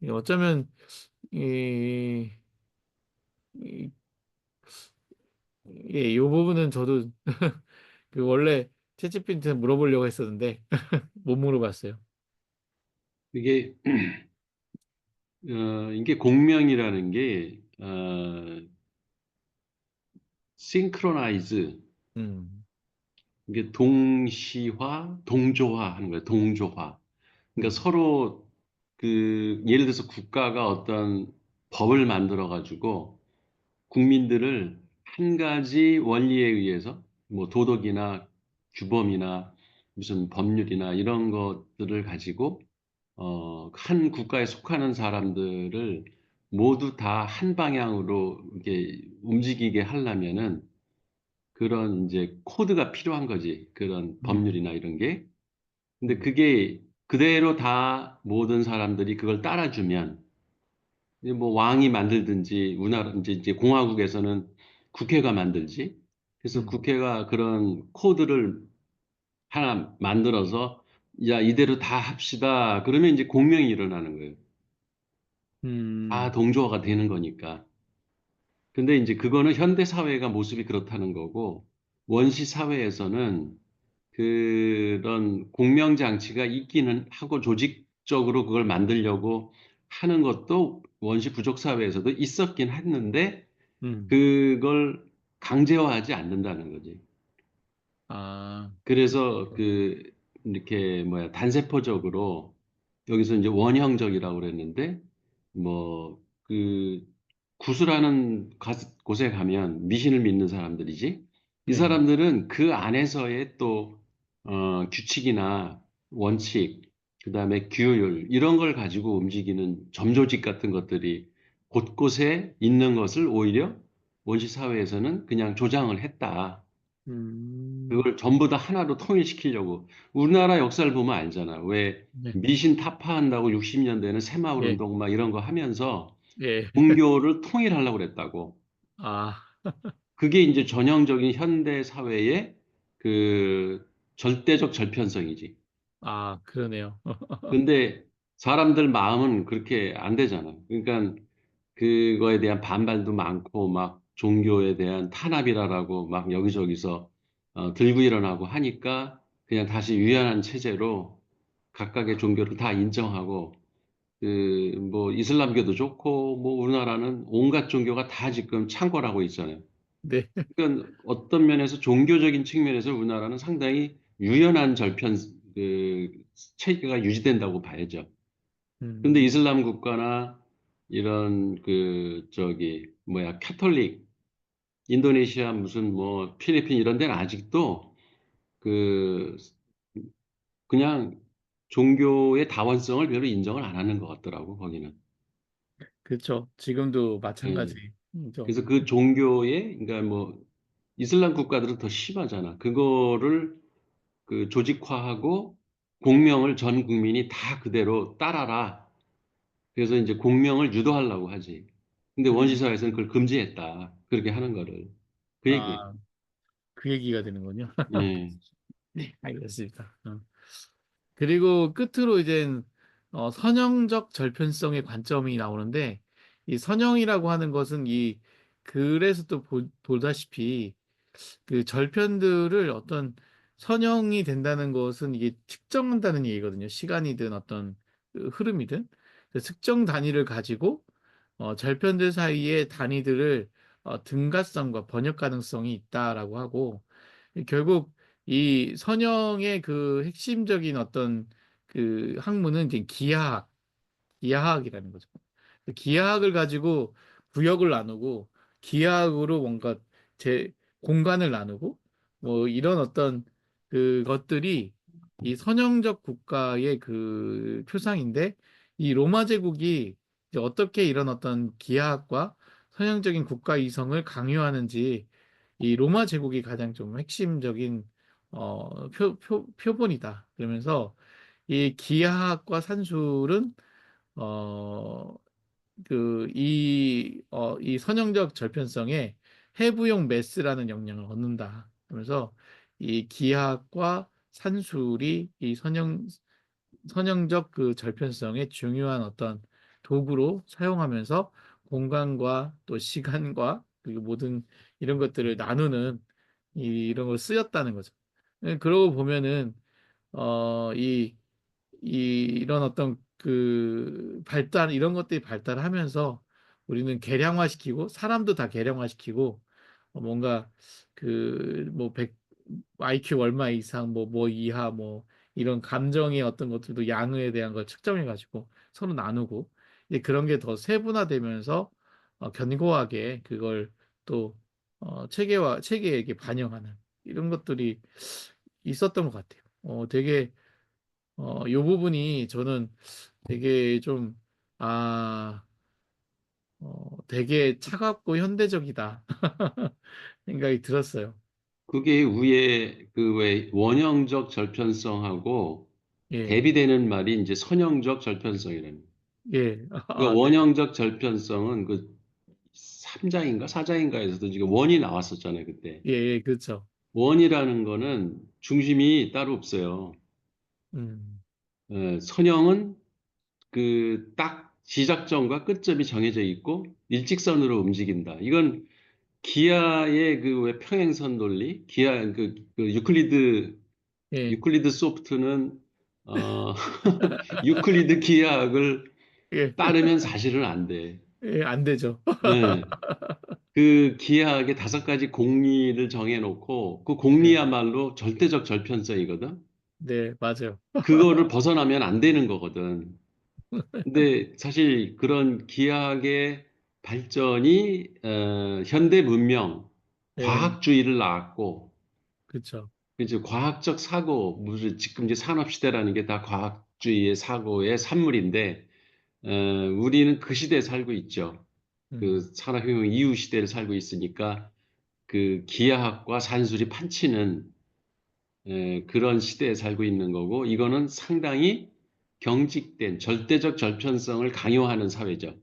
어쩌면 이, 이, 이 부분은 저도 원래 채찌피한테 물어보려고 했었는데 못 물어봤어요. 이게 이게 공명이라는 게 싱크로나이즈, 음, 이게 동시화, 동조화 하는 거예요. 동조화. 그러니까 음, 서로 예를 들어서 국가가 어떤 법을 만들어 가지고 국민들을 한 가지 원리에 의해서 뭐 도덕이나 규범이나 무슨 법률이나 이런 것들을 가지고 한 국가에 속하는 사람들을 모두 다 한 방향으로 이렇게 움직이게 하려면은 그런 이제 코드가 필요한 거지. 그런 음, 법률이나 이런 게. 근데 음, 그게 그대로 다 모든 사람들이 그걸 따라주면 이제 뭐 왕이 만들든지 우리나라 이제 공화국에서는 국회가 만들지. 그래서 음, 국회가 그런 코드를 하나 만들어서 "야 이대로 다 합시다." 그러면 이제 공명이 일어나는 거예요. 다 음, 동조화가 되는 거니까. 근데 인제 그거는 현대 사회가 모습이 그렇다는 거고 원시 사회에서는 그런 공명 장치가 있기는 하고 조직적으로 그걸 만들려고 하는 것도 원시 부족 사회에서도 있었긴 했는데 음. 그걸 강제화하지 않는다는 거지. 아, 그래서 그 이렇게 뭐야 단세포적으로 여기서 인제 원형적이라고 그랬는데 뭐 그 구수라는 곳에 가면 미신을 믿는 사람들이지 이 네, 사람들은 그 안에서의 또 규칙이나 원칙 그다음에 규율 이런 걸 가지고 움직이는 점조직 같은 것들이 곳곳에 있는 것을 오히려 원시 사회에서는 그냥 조장을 했다. 음, 그걸 전부 다 하나로 통일시키려고. 우리나라 역사를 보면 알잖아. 왜 네, 미신 타파한다고 60 년대에는 새마을 예, 운동 막 이런 거 하면서 예, 종교를 통일하려고 그랬다고. 아, 그게 인제 전형적인 현대 사회의 그 절대적 절편성이지. 아, 그러네요. 근데 사람들 마음은 그렇게 안 되잖아. 그러니깐 그거에 대한 반발도 많고 막 종교에 대한 탄압이라라고 막 여기저기서 들고 일어나고 하니까 그냥 다시 유연한 체제로 각각의 종교를 다 인정하고 그 뭐 이슬람교도 좋고 뭐 우리나라는 온갖 종교가 다 지금 창궐하고 있잖아요. 네, 그러니까 어떤 면에서 종교적인 측면에서 우리나라는 상당히 유연한 그 체계가 유지된다고 봐야죠. 근데 음, 이슬람 국가나 이런 그 저기 뭐야 카톨릭 인도네시아 무슨 뭐 필리핀 이런 데는 아직도 그 그냥 종교의 다원성을 별로 인정을 안 하는 것 같더라고 거기는. 그렇죠. 지금도 예. 마찬가지죠. 그래서 그 종교의 그러니까 뭐 이슬람 국가들은 더 심하잖아. 그거를 그 조직화하고 공명을 전 국민이 다 그대로 따라라. 그래서 인제 공명을 유도하려고 하지. 근데 원시 음, 사회에서는 그걸 금지했다. 그렇게 하는 거를. 그 얘기예요. 아, 그 얘기가 되는군요. 예. 네, 알겠습니다. 그리고 끝으로 이제 선형적 절편성의 관점이 나오는데 이 선형이라고 하는 것은 이 글에서 또 보다시피 그 절편들을 어떤 선형이 된다는 것은 이게 측정한다는 얘기거든요. 시간이든 어떤 그 흐름이든 특정 단위를 가지고 절편들 사이의 단위들을 등가성과 번역 가능성이 있다라고 하고 결국 이 선형의 그 핵심적인 어떤 그 학문은 이제 기하학이라는 거죠. 기하학을 가지고 구역을 나누고 기하학으로 뭔가 제 공간을 나누고 뭐 이런 어떤 그것들이 이 선형적 국가의 그 표상인데 이 로마 제국이 이제 어떻게 이런 어떤 기하학과 선형적인 국가 이성을 강요하는지 이 로마 제국이 가장 좀 핵심적인 표본이다. 그러면서 이 기하학과 산술은 어, 이 선형적 절편성에 해부용 매스라는 역량을 얻는다. 그러면서 이 기하학과 산술이 이 선형적 그 절편성의 중요한 어떤 도구로 사용하면서 공간과 또 시간과 그리고 모든 이런 것들을 나누는 이런 걸 쓰였다는 거죠. 그러고 보면은 이 이런 어떤 그 발달 이런 것들이 발달하면서 우리는 개량화시키고 사람도 다 개량화시키고 뭔가 그 뭐 100 IQ 얼마 이상 뭐 이하 뭐 이런 감정의 어떤 것들도 양에 대한 걸 측정해 가지고 서로 나누고 이제 그런 게 더 세분화되면서 견고하게 그걸 또 체계에게 반영하는 이런 것들이 있었던 것 같아요. 되게 이 부분이 저는 되게 좀 아, 되게 차갑고 현대적이다 생각이 들었어요. 그게 위에 그 왜 원형적 절편성하고 예, 대비되는 말이 이제 선형적 절편성이라는 거예요. 예, 그 네, 원형적 절편성은 그 3장인가 4장인가에서도 지금 원이 나왔었잖아요, 그때. 예, 예, 그렇죠. 원이라는 거는 중심이 따로 없어요. 음, 선형은 그 딱 시작점과 끝점이 정해져 있고 일직선으로 움직인다. 이건 기하의 그 왜 평행선 논리, 기하 그 예, 유클리드 소프트는 어 유클리드 기하학을 예, 따르면 사실은 안 돼. 예, 안 되죠. 예. 그 기하학의 5가지 공리를 정해놓고 그 네, 공리야말로 절대적 절편성이거든. 네, 맞아요. 그거를 벗어나면 안 되는 거거든. 근데 사실 그런 기하학의 발전이 현대 문명, 예, 과학주의를 낳았고, 그렇죠. 이제 과학적 사고, 무슨 지금 이제 산업 시대라는 게 다 과학주의의 사고의 산물인데, 어, 우리는 그 시대에 살고 있죠. 그 음, 산업혁명 이후 시대를 살고 있으니까 그 기하학과 산술이 판치는 그런 시대에 살고 있는 거고, 이거는 상당히 경직된 절대적 절편성을 강요하는 사회죠.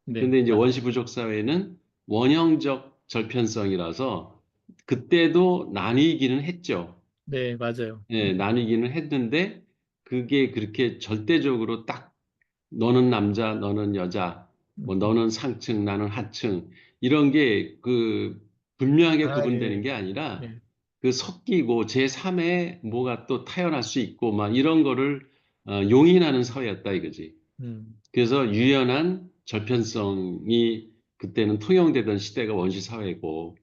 네, 근데 이제 원시 부족 사회는 원형적 절편성이라서 그때도 나뉘기는 했죠. 네, 맞아요. 예, 나뉘기는 했는데 그게 그렇게 절대적으로 딱 너는 남자, 너는 여자, 뭐 음, 너는 상층, 나는 하층 이런 게 그 분명하게 구분되는 예, 게 아니라 예, 그 섞이고 제3의 뭐가 또 타연할 수 있고 막 이런 거를 용인하는 사회였다 이거지. 음, 그래서 유연한 절편성이 그때는 통용되던 시대가 원시 사회고,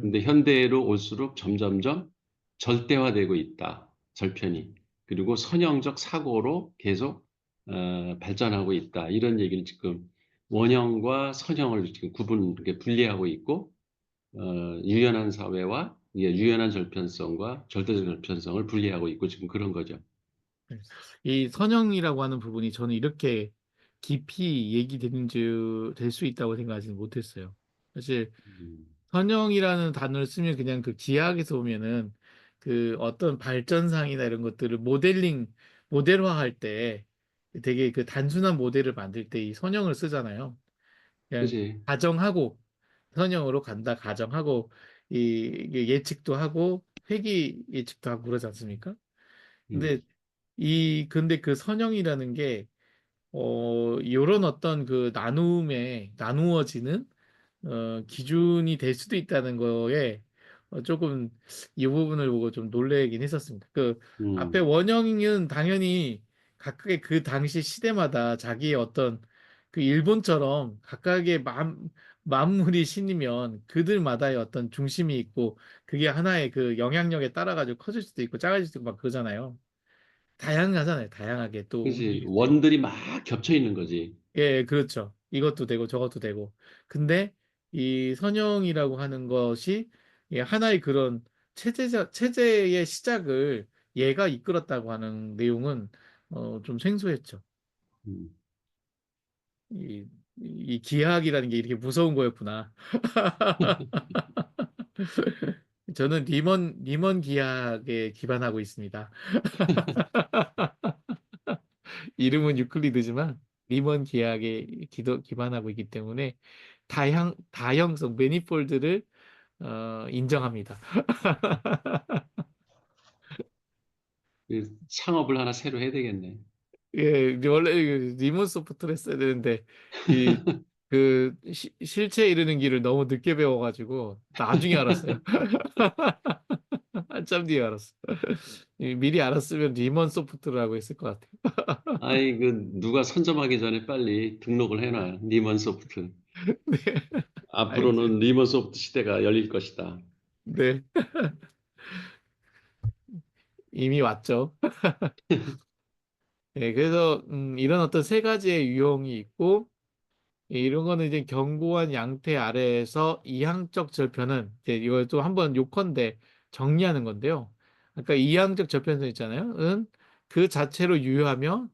근데 음, 현대로 올수록 점점점 절대화되고 있다. 절편이. 그리고 선형적 사고로 계속 발전하고 있다. 이런 얘기를 지금 원형과 선형을 지금 이렇게 분리하고 있고, 유연한 사회와 유연한 절편성과 절대적 절편성을 분리하고 있고 지금 그런 거죠. 네. 이 선형이라고 하는 부분이 저는 이렇게 깊이 될 수 있다고 생각하지는 못했어요. 사실 음, 선형이라는 단어를 쓰면 그냥 그 기하학에서 보면은 그 어떤 발전상이나 이런 것들을 모델화할 때 되게 그 단순한 모델을 만들 때 이 선형을 쓰잖아요. 그냥 그지? 가정하고 선형으로 간다 가정하고 이게 예측도 하고 회귀 예측도 하고 그러지 않습니까? 음, 근데 근데 그 선형이라는 게 요런 어떤 그 나누어지는 기준이 될 수도 있다는 거에 조금 이 부분을 보고 좀 놀래긴 했었습니다. 그 앞에 음. 원형은 당연히 각각의 그 당시 시대마다 자기의 어떤 그 일본처럼 각각의 만물이 신이면 그들마다의 어떤 중심이 있고 그게 하나의 그 영향력에 따라 가지고 커질 수도 있고 작아질 수도 있고 막 그러잖아요. 다양하잖아요. 다양하게 또 그지? 움직일 수 있고. 원들이 막 겹쳐 있는 거지. 예, 그렇죠. 이것도 되고 저것도 되고. 근데 이 선형이라고 하는 것이 예, 하나의 그런 체제의 시작을 얘가 이끌었다고 하는 내용은 좀 생소했죠. 음. 이 기하학이라는 게 이렇게 무서운 거였구나. 저는 리먼 기하학에 기반하고 있습니다. 이름은 유클리드지만 리먼 기하학에 기반하고 있기 때문에 다형성 매니폴드를 인정합니다. 그 창업을 하나 새로 해야 되겠네. 예, 원래 리먼 소프트를 했어야 되는데 이 실체 이르는 길을 너무 늦게 배워가지고 나중에 알았어요. 한참 뒤에 알았어. 미리 알았으면 리먼 소프트라고 했을 것 같아요. 아이, 누가 선점하기 전에 빨리 등록을 해놔. 리먼 소프트. 네, 알겠습니다. 앞으로는 리먼 소프트 시대가 열릴 것이다. 네, 이미 왔죠. 네, 그래서 이런 어떤 세 가지의 유형이 있고 이런 거는 이제 견고한 양태 아래에서 이항적 절편은 이제 이걸 또 한번 요컨대 정리하는 건데요. 아까 이항적 절편성 있잖아요. 은 그 자체로 유효하며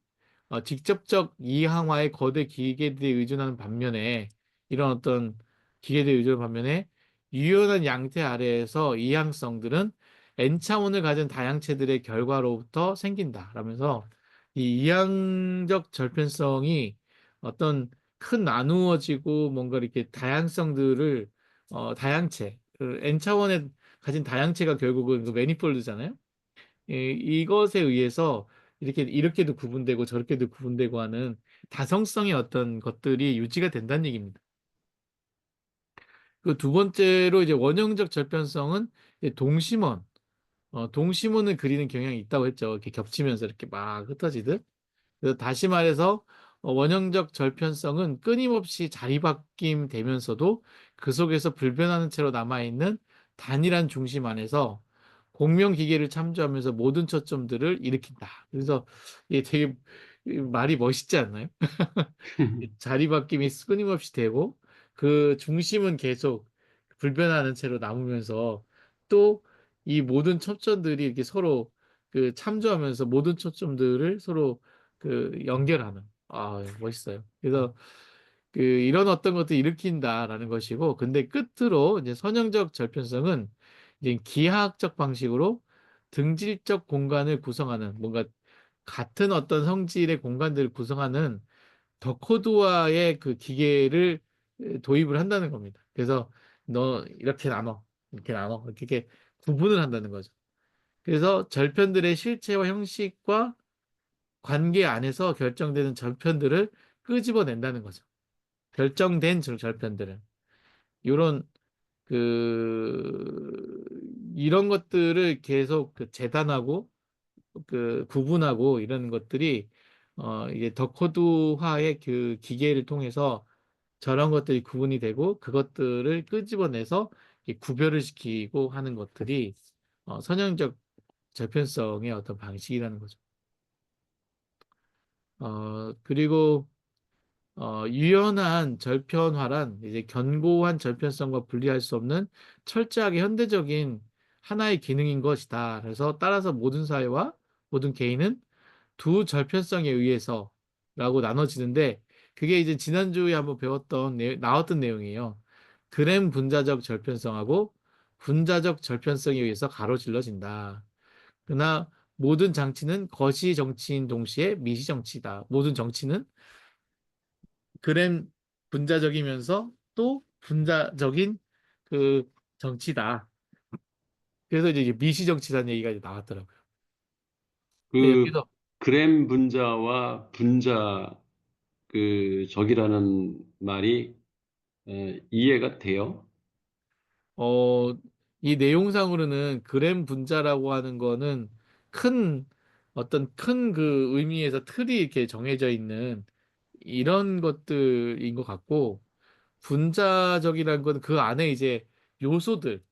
직접적 이항화의 거대 기계들에 의존하는 반면에 이런 어떤 기계들에 의존하는 반면에 유연한 양태 아래에서 이항성들은 N차원을 가진 다양체들의 결과로부터 생긴다. 라면서 이 이항적 절편성이 어떤 큰 나누어지고 뭔가 이렇게 다양성들을 다양체 그 N차원에 가진 다양체가 결국은 그 매니폴드잖아요. 이것에 의해서 이렇게도 구분되고 저렇게도 구분되고 하는 다성성의 어떤 것들이 유지가 된다는 얘기입니다. 그 두 번째로 이제 원형적 절편성은 이제 동심원을 그리는 경향이 있다고 했죠. 이렇게 겹치면서 이렇게 막 흩어지듯. 그래서 다시 말해서 원형적 절편성은 끊임없이 자리바뀜 되면서도 그 속에서 불변하는 채로 남아있는 단일한 중심 안에서 공명 기계를 참조하면서 모든 초점들을 일으킨다. 그래서 이게 되게 말이 멋있지 않나요? 자리바뀜이 끊임없이 되고 그 중심은 계속 불변하는 채로 남으면서 또 이 모든 초점들이 이렇게 서로 그 참조하면서 모든 초점들을 서로 그 연결하는 멋있어요. 그래서 그 이런 어떤 것도 일으킨다라는 것이고 근데 끝으로 이제 선형적 절편성은 이제 기하학적 방식으로 등질적 공간을 구성하는 뭔가 같은 어떤 성질의 공간들을 구성하는 더코드화의 그 기계를 도입을 한다는 겁니다. 그래서 너 이렇게 나눠, 이렇게 구분을 한다는 거죠. 그래서 절편들의 실체와 형식과 관계 안에서 결정되는 절편들을 끄집어낸다는 거죠. 결정된 절편들은 이런 그 이런 것들을 계속 그 재단하고 그 구분하고 이런 것들이 이제 더코드화의 그 기계를 통해서 저런 것들이 구분이 되고 그것들을 끄집어내서 이렇게 구별을 시키고 하는 것들이 선형적 절편성의 어떤 방식이라는 거죠. 그리고 유연한 절편화란 이제 견고한 절편성과 분리할 수 없는 철저하게 현대적인 하나의 기능인 것이다. 그래서 따라서 모든 사회와 모든 개인은 두 절편성에 의해서라고 나눠지는데 그게 이제 지난주에 한번 나왔던 내용이에요. 그램 분자적 절편성하고 분자적 절편성에 의해서 가로질러진다. 그러나 모든 장치는 거시 정치인 동시에 미시 정치다. 모든 정치는 그램 분자적이면서 또 분자적인 그 정치다. 그래서 이제 미시 정치라는 얘기가 이제 나왔더라고요. 근데 그 여기서 그램 분자와 분자 그 적이라는 말이 이해가 돼요? 어, 이 내용상으로는 그램 분자라고 하는 거는 큰 어떤 큰 그 의미에서 틀이 이렇게 정해져 있는 이런 것들인 것 같고 분자적이라는 건 그 안에 이제 요소들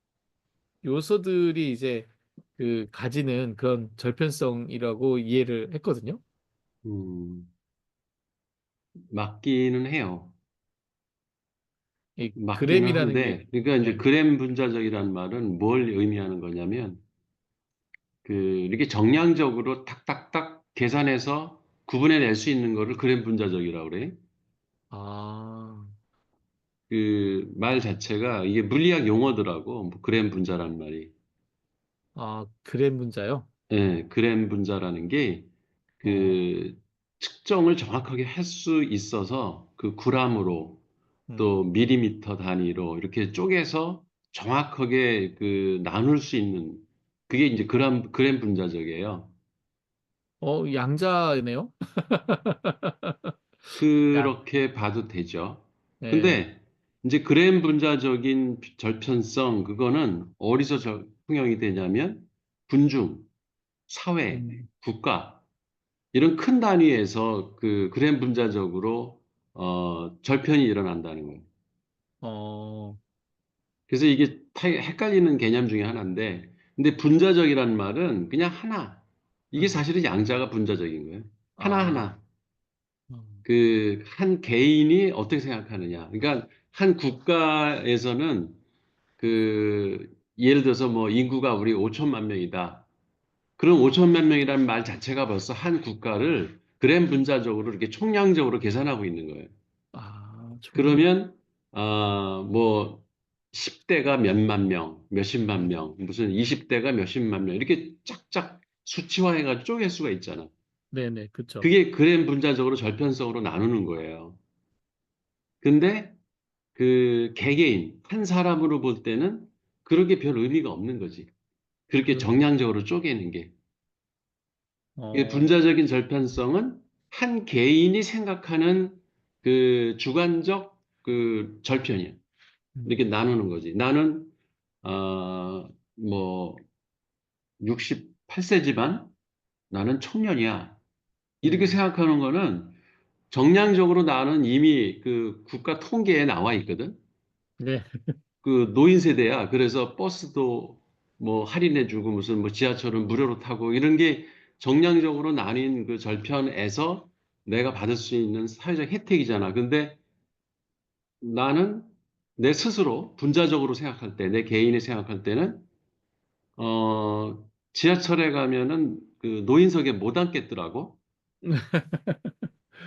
요소들이 이제 그 가지는 그런 절편성이라고 이해를 했거든요. 음, 맞기는 해요. 이 맞기는 그램이라는 게 한데, 그러니까 이제 네. 그램 분자적이라는 말은 뭘 의미하는 거냐면, 이렇게 정량적으로 탁탁탁 계산해서 구분해낼 수 있는 거를 그램 분자적이라고 그래. 아, 그 말 자체가 이게 물리학 용어더라고. 뭐 그램 분자라는 말이. 그램 분자요? 예, 그램 분자라는 게 어, 그 측정을 정확하게 할 수 있어서 그 g으로 음. 또 밀리미터 단위로 이렇게 쪼개서 정확하게 그 나눌 수 있는 그게 이제 그램 분자적이에요. 양자네요? 야, 그렇게 봐도 되죠. 네. 근데 이제 그램 분자적인 절편성 그거는 어디서 적용이 되냐면 군중, 사회, 음, 국가 이런 큰 단위에서 그 그램 분자적으로 절편이 일어난다는 거예요. 어, 그래서 이게 헷갈리는 개념 중에 하나인데, 근데 분자적이라는 말은 그냥 하나. 이게 음, 사실은 양자가 분자적인 거예요. 아, 하나하나. 그 한 개인이 어떻게 생각하느냐. 그러니까 한 국가에서는 그 예를 들어서 뭐 인구가 우리 5천만 명이다. 그럼 5천만 명이라는 말 자체가 벌써 한 국가를 그램 분자적으로 이렇게 총량적으로 계산하고 있는 거예요. 아, 그러면 뭐 10대가 몇만 명, 몇십만 음, 명, 무슨 20대가 몇십만 명 이렇게 짝짝 수치화해가지고 쪼갤 수가 있잖아. 네네, 그쵸. 그게 그램 분자적으로 절편성으로 나누는 거예요. 근데 그 개개인 한 사람으로 볼 때는 그렇게 별 의미가 없는 거지. 그렇게 그, 정량적으로 쪼개는 게. 이 어, 분자적인 절편성은 한 개인이 생각하는 그 주관적 그 절편이야. 음, 이렇게 나누는 거지. 나는 뭐 68세지만 나는 청년이야. 이렇게 음, 생각하는 거는 정량적으로 나는 이미 그 국가 통계에 나와 있거든. 네, 그 노인 세대야. 그래서 버스도 뭐 할인해주고 무슨 뭐 지하철은 무료로 타고 이런 게 정량적으로 나뉜 그 절편에서 내가 받을 수 있는 사회적 혜택이잖아. 근데 나는 내 스스로 분자적으로 생각할 때, 내 개인이 생각할 때는 지하철에 가면은 그 노인석에 못 앉겠더라고. 왜,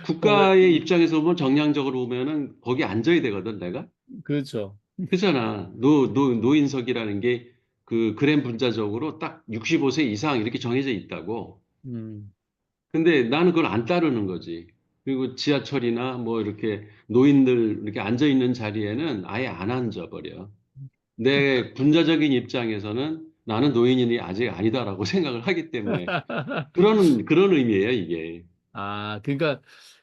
국가의 입장에서 보면 정량적으로 보면은 거기 앉아야 되거든, 내가. 그렇죠. 그잖아. 노인석이라는 게 그 그램 분자적으로 딱 65세 이상 이렇게 정해져 있다고. 음, 근데 나는 그걸 안 따르는 거지. 그리고 지하철이나 뭐 이렇게 노인들 이렇게 앉아 있는 자리에는 아예 안 앉아 버려. 내 분자적인 입장에서는 나는 노인이 아직 아니다라고 생각을 하기 때문에 그런 의미예요, 이게. 아, 그러니까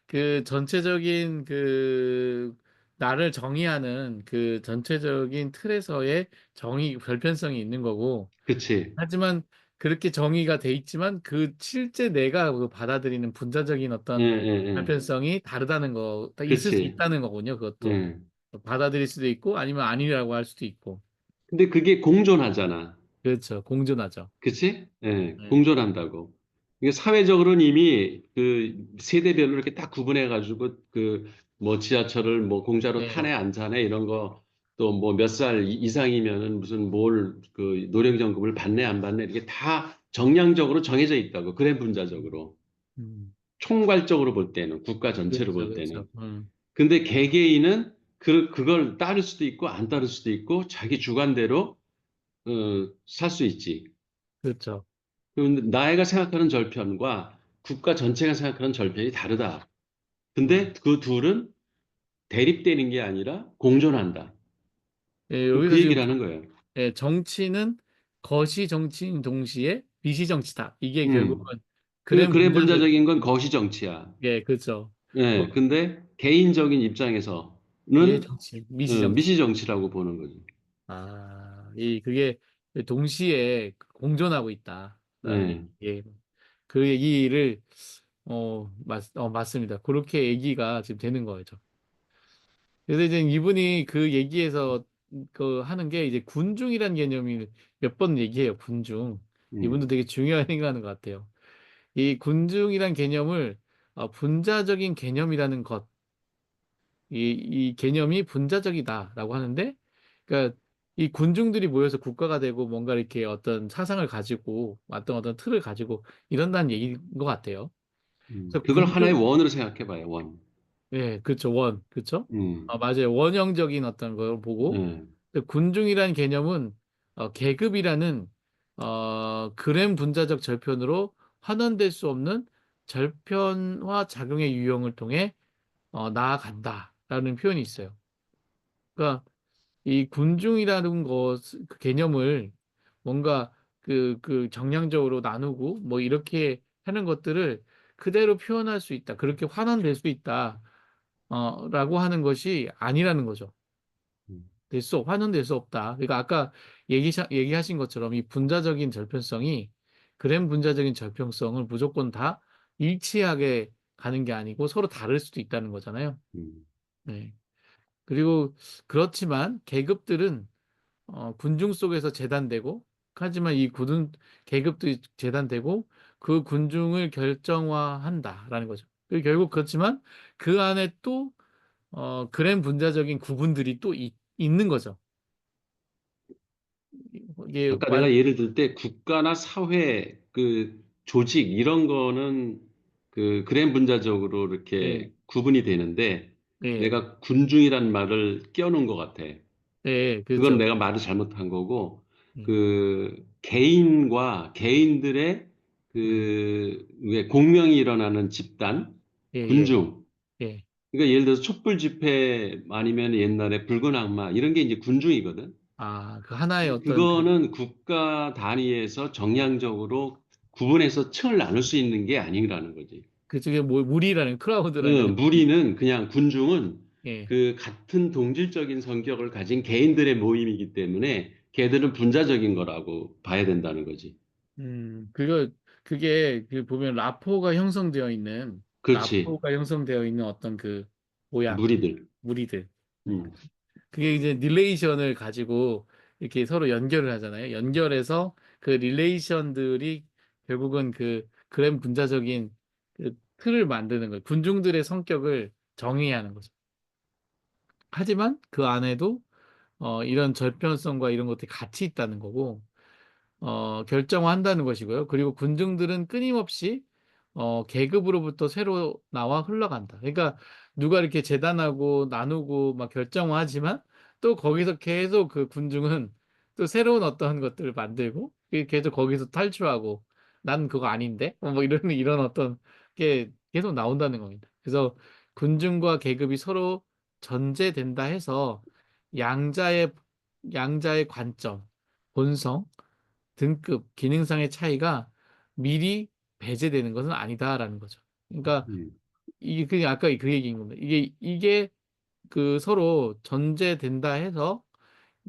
그 전체적인 그 나를 정의하는 그 전체적인 틀에서의 정의, 별편성이 있는 거고, 그치? 하지만 그렇게 정의가 돼 있지만 그 실제 내가 그 받아들이는 분자적인 예, 어떤 예, 예. 별편성이 다르다는 거, 있을 수 그치? 있다는 거군요. 그것도 예. 받아들일 수도 있고 아니면 아니라고 할 수도 있고. 근데 그게 공존하잖아. 그렇죠. 공존하죠. 그치? 예, 네. 공존한다고. 이게 사회적으로는 이미 그 세대별로 이렇게 딱 구분해가지고 그 뭐 지하철을 뭐 공짜로 네. 타네 안 타네 이런 거 또 뭐 몇 살 이상이면은 무슨 뭘 그 노령연금을 받네 안 받네 이렇게 다 정량적으로 정해져 있다고. 그래 분자적으로. 음, 총괄적으로 볼 때는 국가 전체로 그렇죠. 볼 때는. 그렇죠. 근데 개개인은 그걸 따를 수도 있고 안 따를 수도 있고 자기 주관대로 살 수 있지. 그렇죠. 그런데 나이가 생각하는 절편과 국가 전체가 생각하는 절편이 다르다. 근데 음. 그 둘은 대립되는 게 아니라 공존한다. 예, 그 여기서 지금 얘기를 하는 거예요. 예, 정치는 거시 정치인 동시에 비시 정치다. 이게 음. 결국은 그 그램 그래 분자적. 분자적인 건 거시 정치야. 예, 그렇죠. 예. 근데 개인적인 입장에서는 예, 정치, 미시 정치. 미시 정치라고 보는 거죠. 아, 그게 동시에 공존하고 있다라는 예. 얘기. 예. 그 얘기를 맞습니다. 그렇게 얘기가 지금 되는 거죠. 그래서 이제 이분이 그 얘기에서 그 하는 게 이제 군중이라는 개념이 몇 번 얘기해요. 군중. 이분도 음. 되게 중요하게 생각하는 것 같아요. 이 군중이란 개념을 분자적인 개념이라는 것, 이 개념이 분자적이다라고 하는데, 그러니까 이 군중들이 모여서 국가가 되고 뭔가 이렇게 어떤 사상을 가지고 어떤 틀을 가지고 이런다는 얘기인 것 같아요. 그래서 그걸 하나의 군중, 원으로 생각해 봐요. 원. 예, 그렇죠. 원, 그렇죠? 음. 맞아요. 원형적인 어떤 걸 보고, 예. 근데 군중이라는 개념은 계급이라는 그램 분자적 절편으로 환원될 수 없는 절편화 작용의 유형을 통해 나아간다라는 표현이 있어요. 그러니까 이 군중이라는 그 개념을 뭔가 그 정량적으로 나누고 뭐 이렇게 하는 것들을 그대로 표현할 수 있다. 그렇게 환원될 수 있다. 라고 하는 것이 아니라는 거죠. 음. 환원될 수 없다. 그러니까 아까 얘기하신 것처럼 이 분자적인 절편성이 그램 분자적인 절편성을 무조건 다 일치하게 가는 게 아니고 서로 다를 수도 있다는 거잖아요. 음. 네. 그리고 그렇지만 계급들은 군중 속에서 재단되고 하지만 이 계급도 재단되고 그 군중을 결정화한다라는 거죠. 결국 그렇지만 그 안에 또 그램 분자적인 구분들이 또 있는 거죠. 이게 아까 내가 예를 들 때 국가나 사회, 그 조직 이런 거는 그 그램 분자적으로 예, 이렇게 구분이 되는데 예, 내가 군중이란 말을 끼워놓은 것 같아. 예, 그건 그렇죠. 내가 말을 잘못한 거고 음, 그 개인과 개인들의 음, 그 왜 공명이 일어나는 집단, 예, 예, 군중. 예. 그러니까 예를 들어서 촛불 집회 아니면 옛날에 붉은 악마 이런 게 이제 군중이거든. 아, 그 하나의 어떤 그거는 국가 단위에서 정량적으로 구분해서 층을 나눌 수 있는 게 아니라는 거지. 그쪽에 뭐 무리라는 크라우드라는 무리는 그냥 군중은 예. 그 같은 동질적인 성격을 가진 개인들의 모임이기 때문에 걔들은 분자적인 거라고 봐야 된다는 거지. 그게 그 보면 그렇지. 라포가 형성되어 있는 어떤 그 모양, 무리들. 무리들. 음, 그게 이제 릴레이션을 가지고 이렇게 서로 연결을 하잖아요. 연결해서 그 릴레이션들이 결국은 그 그램 분자적인 그 틀을 만드는 거예요. 군중들의 성격을 정의해야 하는 거죠. 하지만 그 안에도 이런 절편성과 이런 것들이 같이 있다는 거고, 결정화한다는 것이고요. 그리고 군중들은 끊임없이 계급으로부터 새로 나와 흘러간다. 그러니까 누가 이렇게 재단하고 나누고 막 결정화하지만 또 거기서 계속 그 군중은 또 새로운 어떠한 것들을 만들고 계속 거기서 탈출하고 난 그거 아닌데 뭐 이런 어떤 게 계속 나온다는 겁니다. 그래서 군중과 계급이 서로 전제된다 해서 양자의 양자의 관점, 본성 등급, 기능상의 차이가 미리 배제되는 것은 아니다라는 거죠. 그러니까 음. 이게 그냥 아까 그 얘기인 겁니다. 이게 그 서로 전제된다 해서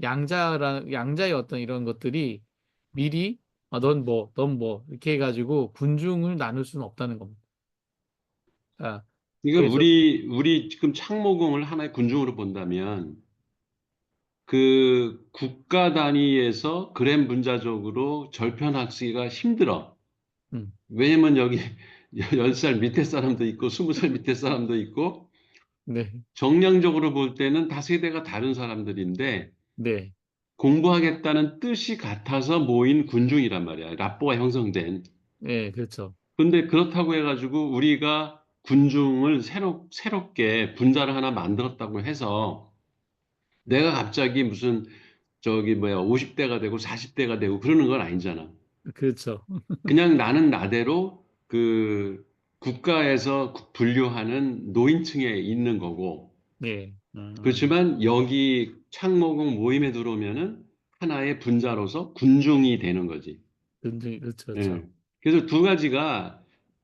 양자의 어떤 이런 것들이 미리 넌 뭐 이렇게 해가지고 군중을 나눌 수는 없다는 겁니다. 아, 이거 그래서 우리 지금 창모공을 하나의 군중으로 본다면 그 국가 단위에서 그램 분자적으로 절편하기가 힘들어. 음, 왜냐면 여기 10살 밑에 사람도 있고 20살 밑에 사람도 있고 네, 정량적으로 볼 때는 다 세대가 다른 사람들인데 네, 공부하겠다는 뜻이 같아서 모인 군중이란 말이야. 랍보가 형성된. 네, 그렇죠. 근데 그렇다고 해가지고 우리가 군중을 새롭게 분자를 하나 만들었다고 해서 내가 갑자기 무슨 저기 뭐야 50대가 되고 40대가 되고 그러는 건 아니잖아. 그렇죠. 그냥 나는 나대로 그 국가에서 분류하는 노인층에 있는 거고 네, 그렇지만 여기 창모공 모임에 들어오면은 하나의 분자로서 군중이 되는 거지. 그렇죠, 그렇죠. 예. 그래서 두 가지가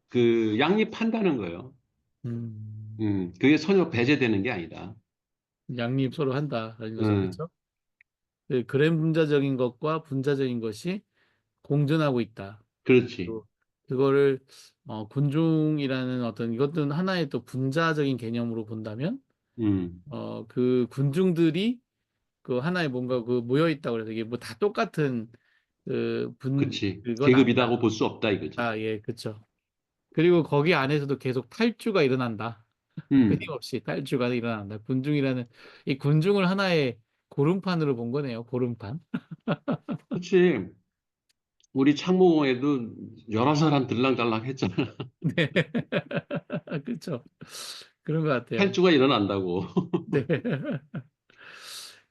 그 양립한다는 거예요. 음, 그게 전혀 배제되는 게 아니다. 양립 서로 한다라는 거죠, 음, 그렇죠? 그 그램 분자적인 것과 분자적인 것이 공존하고 있다. 그렇지. 또 그거를 군중이라는 어떤 이것도 하나의 또 분자적인 개념으로 본다면 음, 그 군중들이 그 하나의 뭔가 그 모여 있다고 그래서 이게 뭐 다 똑같은 그치. 그건 아니다. 계급이라고 볼 수 없다 이거지. 아, 예, 그렇죠. 그리고 거기 안에서도 계속 탈주가 일어난다. 음, 끊임없이 탈주가 일어난다. 군중이라는 이 군중을 하나의 고름판으로 본 거네요. 고름판. 그치. 우리 창모공에도 여러 사람 들락달락 했잖아. 네. 그렇죠. 그런 것 같아요. 탈주가 일어난다고. 네.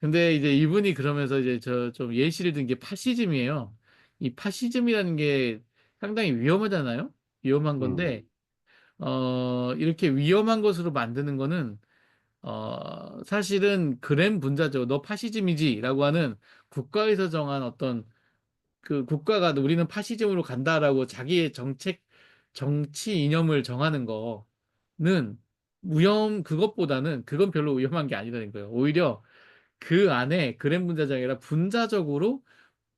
근데 이제 이분이 그러면서 이제 저 좀 예시를 든 게 파시즘이에요. 이 파시즘이라는 게 상당히 위험하잖아요. 위험한 음, 건데, 이렇게 위험한 것으로 만드는 거는, 사실은 그램 분자죠. 너 파시즘이지라고 하는 국가에서 정한 어떤 그 국가가 우리는 파시즘으로 간다라고 자기의 정치 이념을 정하는 거는 그것보다는 그건 별로 위험한 게 아니라는 거예요. 오히려 그 안에 그램 분자가 아니라 분자적으로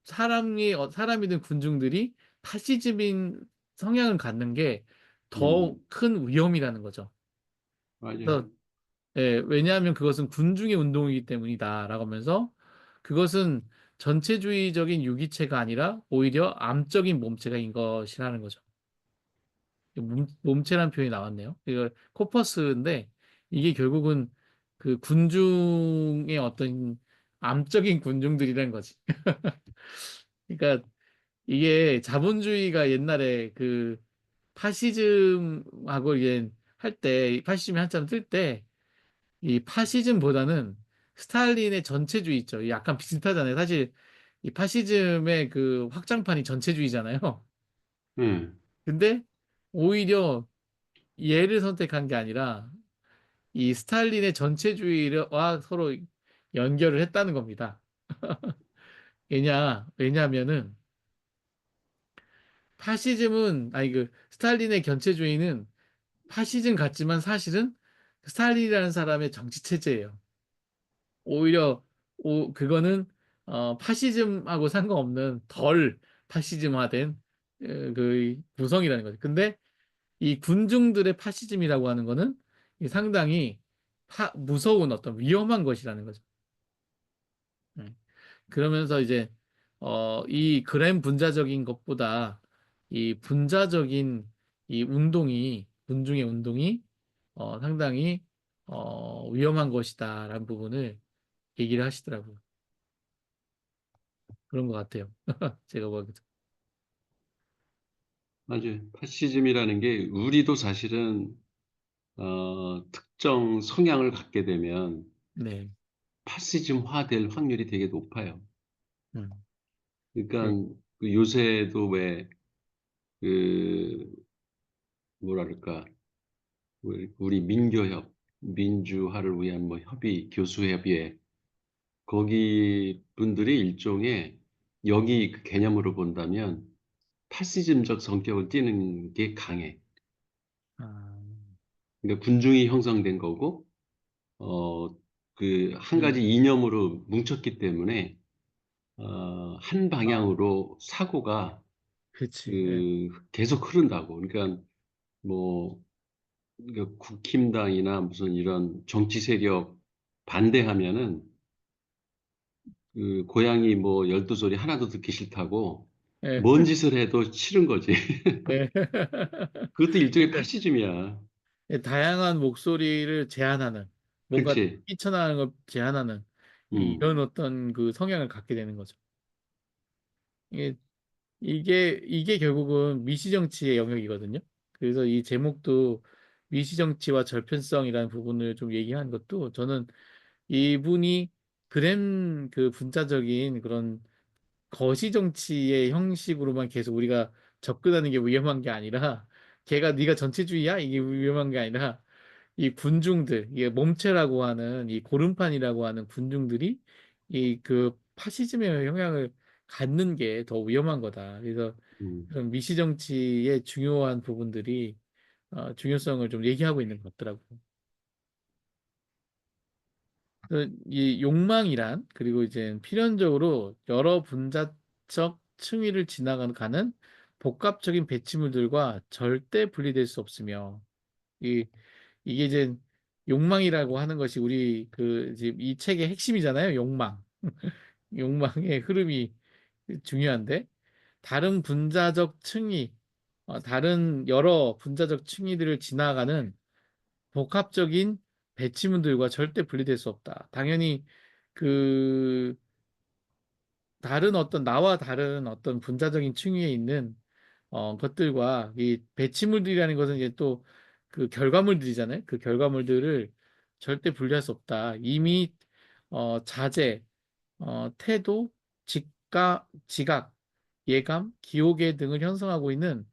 사람이든 군중들이 파시즘인 성향을 갖는 게 더 음, 큰 위험이라는 거죠. 맞아요. 그래서 왜냐하면 그것은 군중의 운동이기 때문이다라고 하면서 그것은 전체주의적인 유기체가 아니라 오히려 암적인 몸체가인 것이라는 거죠. 몸체란 표현이 나왔네요. 이거 코퍼스인데 이게 결국은 그 군중의 어떤 암적인 군중들이란 거지. 그러니까 이게 자본주의가 옛날에 그 파시즘하고 이제 할 때, 파시즘이 한참 뜰 때, 이 파시즘보다는 스탈린의 전체주의 있죠. 약간 비슷하잖아요. 사실 이 파시즘의 그 확장판이 전체주의잖아요. 예. 근데 오히려 얘를 선택한 게 아니라 이 스탈린의 전체주의와 서로 연결을 했다는 겁니다. 왜냐하면은 파시즘은 아니 그 스탈린의 전체주의는 파시즘 같지만 사실은 스탈린이라는 사람의 정치 체제예요. 오히려 그거는 파시즘하고 상관없는 덜 파시즘화된 그 구성이라는 거죠. 근데 이 군중들의 파시즘이라고 하는 거는 이 상당히 무서운 어떤 위험한 것이라는 거죠. 음. 그러면서 이제 이 그램 분자적인 것보다 이 분자적인 이 운동이 군중의 운동이 상당히 위험한 것이다라는 부분을 얘기를 하시더라고요. 그런 것 같아요. 제가 보기에도. 맞아요. 파시즘이라는 게 우리도 사실은 특정 성향을 갖게 되면 네. 파시즘화될 확률이 되게 높아요. 음. 그, 그러니까 그 요새도 왜 그 뭐라 그럴까 우리 민교협 민주화를 위한 뭐 협의 교수협의회 거기 분들이 일종의 여기 그 개념으로 본다면 파시즘적 성격을 띠는 게 강해. 아, 그러니까 군중이 형성된 거고 그 한 가지 음, 이념으로 뭉쳤기 때문에 한 아, 방향으로 사고가 그치. 예. 그 계속 흐른다고. 그러니까 뭐 그러니까 국힘당이나 무슨 이런 정치 세력 반대하면은 그 고양이 뭐 열두 소리 하나도 듣기 싫다고 예. 뭔 짓을 해도 싫은 거지. 예. 그것도 일종의 그러니까 파시즘이야. 다양한 목소리를 제한하는 뭔가 그렇지. 뛰쳐나가는 걸 제한하는 음. 이런 어떤 그 성향을 갖게 되는 거죠. 이게 이게 결국은 미시정치의 영역이거든요. 그래서 이 제목도 미시정치와 절편성이라는 부분을 좀 얘기한 것도 저는 이분이 그램 그 분자적인 그런 거시 정치의 형식으로만 계속 우리가 접근하는 게 위험한 게 아니라 걔가 네가 전체주의야? 이게 위험한 게 아니라 이 군중들, 이게 몸체라고 하는 이 고름판이라고 하는 군중들이 이 그 파시즘의 영향을 갖는 게 더 위험한 거다. 그래서 음. 그런 미시 정치의 중요한 부분들이 중요성을 좀 얘기하고 있는 것 같더라고요. 이 욕망이란 그리고 이제 필연적으로 여러 분자적 층위를 지나가는 가는 복합적인 배치물들과 절대 분리될 수 없으며 이 이게 이제 욕망이라고 하는 것이 우리 그 지금 이 책의 핵심이잖아요. 욕망. 욕망의 흐름이 중요한데 다른 분자적 층위, 다른 여러 분자적 층위들을 지나가는 복합적인 배치문들과 절대 분리될 수 없다. 당연히 그 다른 어떤 나와 다른 어떤 분자적인 층위에 있는 것들과 이 배치물들이라는 것은 이제 또 그 결과물들이잖아요. 그 결과물들을 절대 분리할 수 없다. 이미 자제, 태도, 지각, 예감, 기호계 등을 형성하고 있는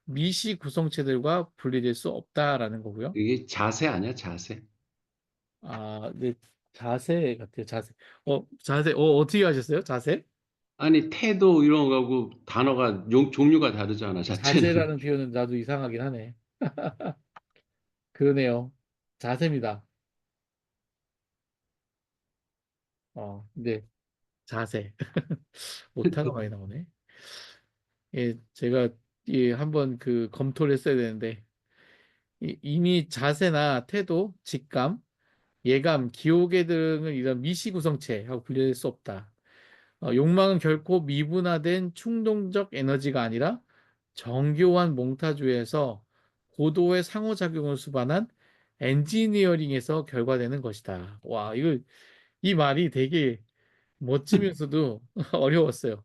미시 구성체들과 분리될 수 없다라는 거고요. 이게 자세 아니야, 자세? 아, 네, 자세 같아요. 자세. 자세. 어떻게 하셨어요? 자세? 아니, 태도 이런 거하고 단어가 종류가 다르잖아, 자체는. 자세라는 표현은 나도 이상하긴 하네. 그러네요. 자세입니다. 근데 자세. 오타가 많이 나오네. 예, 제가 한번 그 검토를 했어야 되는데 이미 자세나 태도, 직감, 예감, 기호계 등을 이런 미시 구성체하고 분리될 수 없다. 욕망은 결코 미분화된 충동적 에너지가 아니라 정교한 몽타주에서 고도의 상호작용을 수반한 엔지니어링에서 결과되는 것이다. 와, 이 말이 되게 멋지면서도 어려웠어요.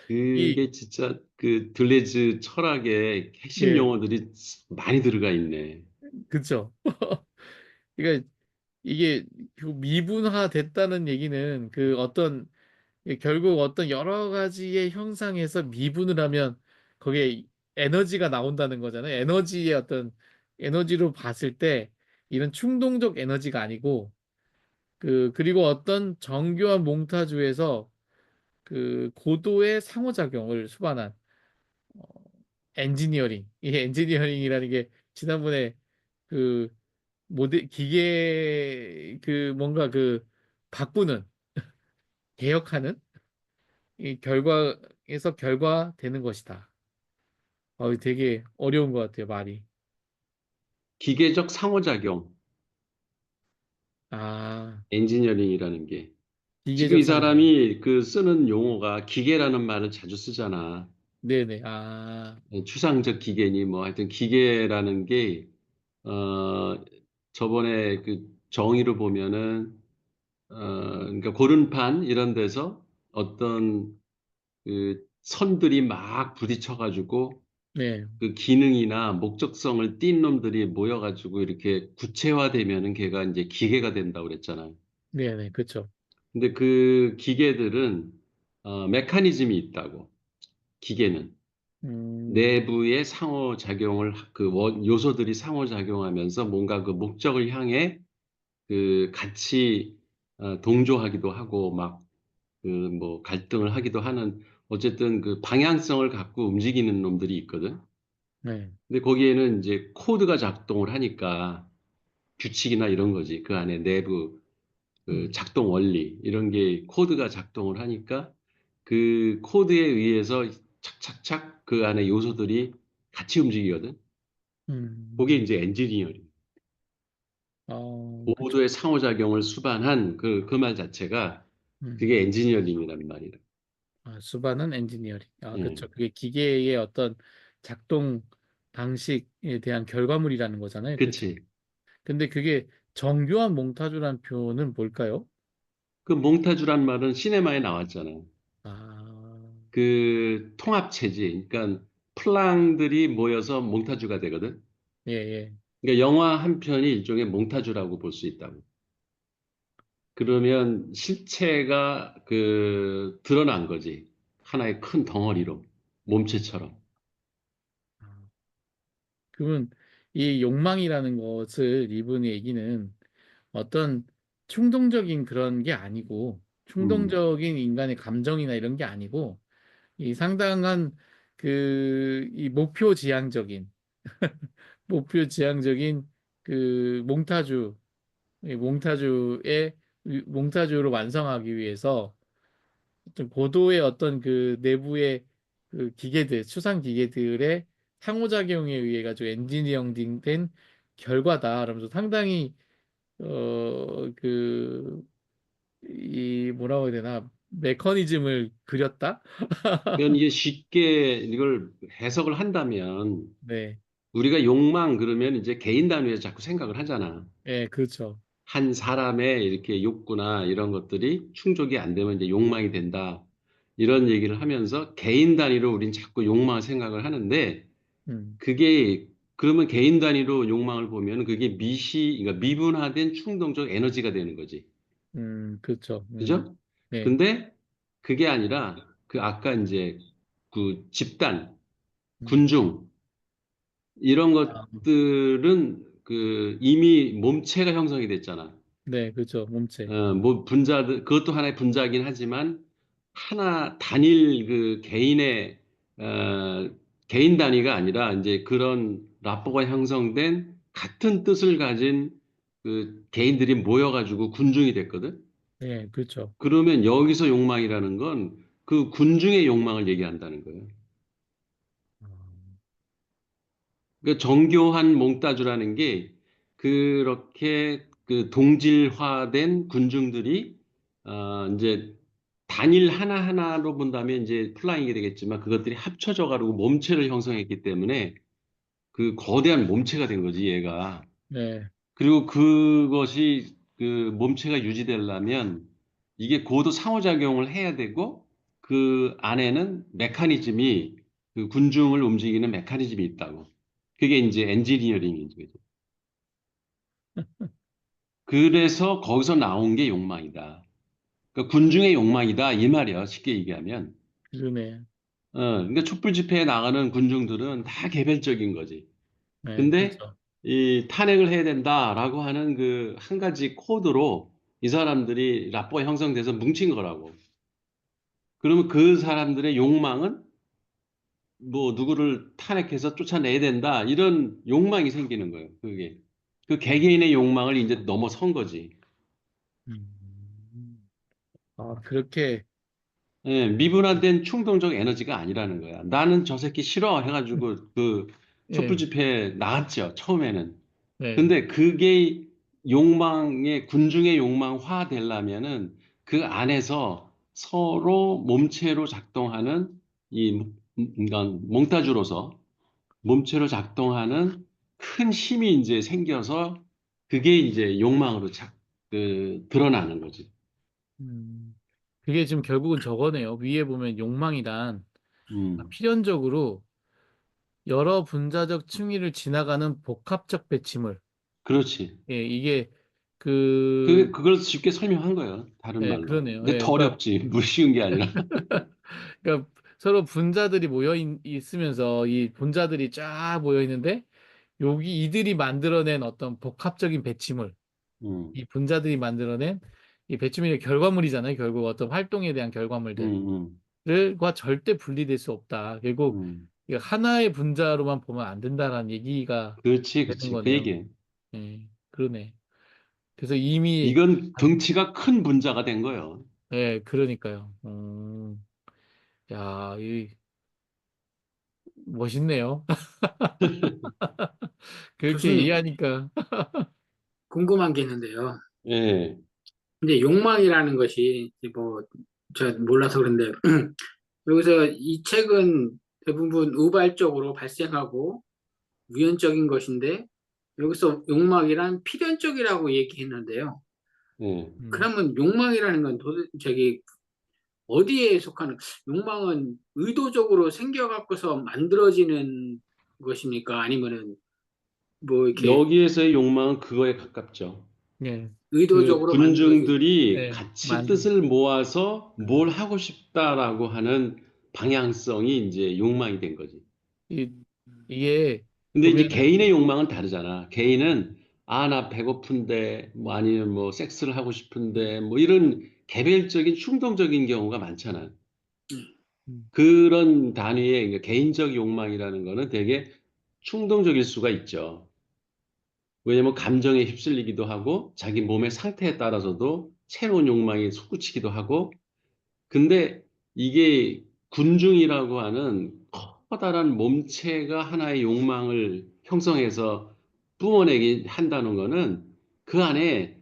이, 그게 진짜 그 들레즈 철학의 핵심 예, 용어들이 많이 들어가 있네. 그쵸. 그러니까 이게 그 미분화 됐다는 얘기는 결국 어떤 여러 가지의 형상에서 미분을 하면 거기에 에너지가 나온다는 거잖아요. 에너지로 봤을 때 이런 충동적 에너지가 아니고 그리고 어떤 정교한 몽타주에서 그 고도의 상호작용을 수반한 어, 이 엔지니어링이라는 게 지난번에 그 기계 뭔가 바꾸는 개혁하는 이 결과에서 결과되는 것이다. 되게 어려운 것 같아요, 말이. 기계적 상호작용, 아, 엔지니어링이라는 게. 지금 기계적 이 상호작용. 사람이 그 쓰는 용어가 기계라는 말을 자주 쓰잖아. 네네. 아, 추상적 기계니 뭐 하여튼 기계라는 게, 어, 저번에 그 정의를 보면은, 그러니까 고른판 이런 데서 어떤 그 선들이 막 부딪혀가지고 네, 그 기능이나 목적성을 띈 놈들이 모여가지고 이렇게 구체화되면은 걔가 이제 기계가 된다고 그랬잖아요. 네네, 그쵸. 근데 그 기계들은 메커니즘이 있다고. 기계는 음, 내부의 상호작용을 요소들이 상호작용하면서 뭔가 그 목적을 향해 그 같이 동조하기도 하고 막 그 뭐 갈등을 하기도 하는 어쨌든 그 방향성을 갖고 움직이는 놈들이 있거든. 네, 근데 거기에는 이제 코드가 작동을 하니까 규칙이나 이런 거지. 그 안에 내부 그 음, 작동 원리 이런 게 코드가 작동을 하니까 그 코드에 의해서 착착착 그 안에 요소들이 같이 움직이거든. 그게 음, 이제 엔지니어링. 그쵸. 모두의 상호작용을 수반한 그 말 자체가 음, 그게 엔지니어링이란 말이다. 수반은 엔지니어링. 예. 그쵸. 그게 기계의 어떤 작동 방식에 대한 결과물이라는 거잖아요. 그쵸. 그치. 근데 그게 정교한 몽타주라는 표현은 뭘까요? 그 몽타주란 말은 시네마에 나왔잖아. 아, 그 통합체지. 그러니까 플랑들이 모여서 몽타주가 되거든. 예, 예. 그러니까 영화 한 편이 일종의 몽타주라고 볼 수 있다고. 그러면 실체가 드러난 거지. 하나의 큰 덩어리로. 몸체처럼. 아, 그러면 이 욕망이라는 것을 이분 얘기는 어떤 충동적인 그런 게 아니고, 음. 충동적인 인간의 감정이나 이런 게 아니고, 이 상당한 이 목표 지향적인 그 몽타주로 완성하기 위해서 어떤 고도의 어떤 그 내부의 추상 기계들의 상호작용에 의해 가지고 엔지니어링 된 결과다. 그러면서 상당히 이 뭐라고 해야 되나 메커니즘을 그렸다? 그러니까 이게 쉽게 이걸 해석을 한다면 네, 우리가 욕망 그러면 이제 개인 단위에서 자꾸 생각을 하잖아. 예, 그렇죠. 한 사람의 이렇게 욕구나 이런 것들이 충족이 안 되면 이제 욕망이 된다. 이런 얘기를 하면서 개인 단위로 우린 자꾸 욕망을 생각을 하는데 음, 그게 그러면 개인 단위로 욕망을 보면 그게 그러니까 미분화된 충동적 에너지가 되는 거지. 그렇죠. 그죠? 네, 근데 그게 아니라 그 아까 이제 그 집단, 음, 군중 이런 아, 것들은 그 이미 몸체가 형성이 됐잖아. 네, 그렇죠. 몸체. 뭐 분자들 그것도 하나의 분자긴 하지만 하나 단일 그 어, 개인 단위가 아니라 이제 그런 라포가 형성된 같은 뜻을 가진 그 개인들이 모여가지고 군중이 됐거든. 네, 그렇죠. 그러면 여기서 욕망이라는 건 그 군중의 욕망을 얘기한다는 거예요. 아, 그 정교한 몽따주라는 게 그렇게 그 동질화된 군중들이 이제 단일 하나하나로 본다면 이제 플라잉이 되겠지만 그것들이 합쳐져 가지고 몸체를 형성했기 때문에 그 거대한 몸체가 된 거지, 얘가. 네. 그리고 그것이 그 몸체가 유지되려면 이게 고도 상호작용을 해야 되고 그 안에는 메커니즘이 그 군중을 움직이는 메커니즘이 있다고. 그게 이제 엔지니어링이죠. 그래서 거기서 나온 게 욕망이다. 그러니까 군중의 욕망이다 이 말이야. 쉽게 얘기하면. 그러네. 그러니까 촛불 집회에 나가는 군중들은 다 개별적인 거지. 네, 근데 그렇죠. 이 탄핵을 해야 된다라고 하는 그 한 가지 코드로 이 사람들이 라포가 형성돼서 뭉친 거라고. 그러면 그 사람들의 욕망은 뭐 누구를 탄핵해서 쫓아내야 된다 이런 욕망이 생기는 거예요. 그게 그 개개인의 욕망을 이제 넘어선 거지. 음. 아, 그렇게. 예, 미분화된 충동적 에너지가 아니라는 거야. 나는 저 새끼 싫어 해가지고 그 촛불 예, 집회에 나갔죠. 처음에는. 네. 근데 그게 욕망의 군중의 욕망화 되려면은 그 안에서 서로 몸체로 작동하는 이 그러니까 몽타주로서 몸체로 작동하는 큰 힘이 이제 생겨서 그게 이제 욕망으로 드러나는 거지. 음. 그게 지금 결국은 저거네요. 위에 보면 욕망이란 음, 필연적으로 여러 분자적 층위를 지나가는 복합적 배치물. 그렇지. 예, 이게 그, 그걸 쉽게 설명한 거예요. 다른 예, 말로. 그러네요. 근데 예, 더 그러니까, 어렵지. 물 쉬운 게 아니라. 그러니까 서로 분자들이 있으면서 이 분자들이 쫙 모여 있는데 여기 이들이 만들어낸 어떤 복합적인 배치물, 음, 이 분자들이 만들어낸 이 배치물의 결과물이잖아요. 결국 어떤 활동에 대한 음, 결과물들. 음, 과 절대 분리될 수 없다. 결국 음. 이거 하나의 분자로만 보면 안 된다라는 얘기가 그렇지, 되는 그렇지. 그 거네요. 얘기예요. 예, 그러네. 그래서 이미 이건 덩치가 큰 분자가 된 거예요. 예, 그러니까요. 야, 멋있네요. 그렇게 교수님, 이해하니까. 궁금한 게 있는데요. 예, 근데 욕망이라는 것이 뭐, 저 몰라서 그런데 여기서 이 책은 대부분 우발적으로 발생하고 우연적인 것인데 여기서 욕망이란 필연적이라고 얘기했는데요. 예. 음, 그러면 욕망이라는 건 저기 어디에 속하는 욕망은 의도적으로 생겨갖고서 만들어지는 것입니까? 아니면은 뭐 이렇게 여기에서의 욕망은 그거에 가깝죠. 예, 그, 의도적으로 만들어지 군중들이 예, 같이 뜻을 모아서 뭘 하고 싶다라고 하는 방향성이 이제 욕망이 된 거지. 이, 이게 근데 이제 보면은, 개인의 욕망은 다르잖아. 개인은 아, 나 배고픈데, 뭐 아니면 뭐 섹스를 하고 싶은데, 뭐 이런 개별적인 충동적인 경우가 많잖아. 음, 그런 단위의 그러니까 개인적 욕망이라는 거는 되게 충동적일 수가 있죠. 왜냐면 감정에 휩쓸리기도 하고, 자기 몸의 상태에 따라서도 새로운 욕망이 솟구치기도 하고, 근데 이게 군중이라고 하는 커다란 몸체가 하나의 욕망을 형성해서 뿜어내게 한다는 거는 그 안에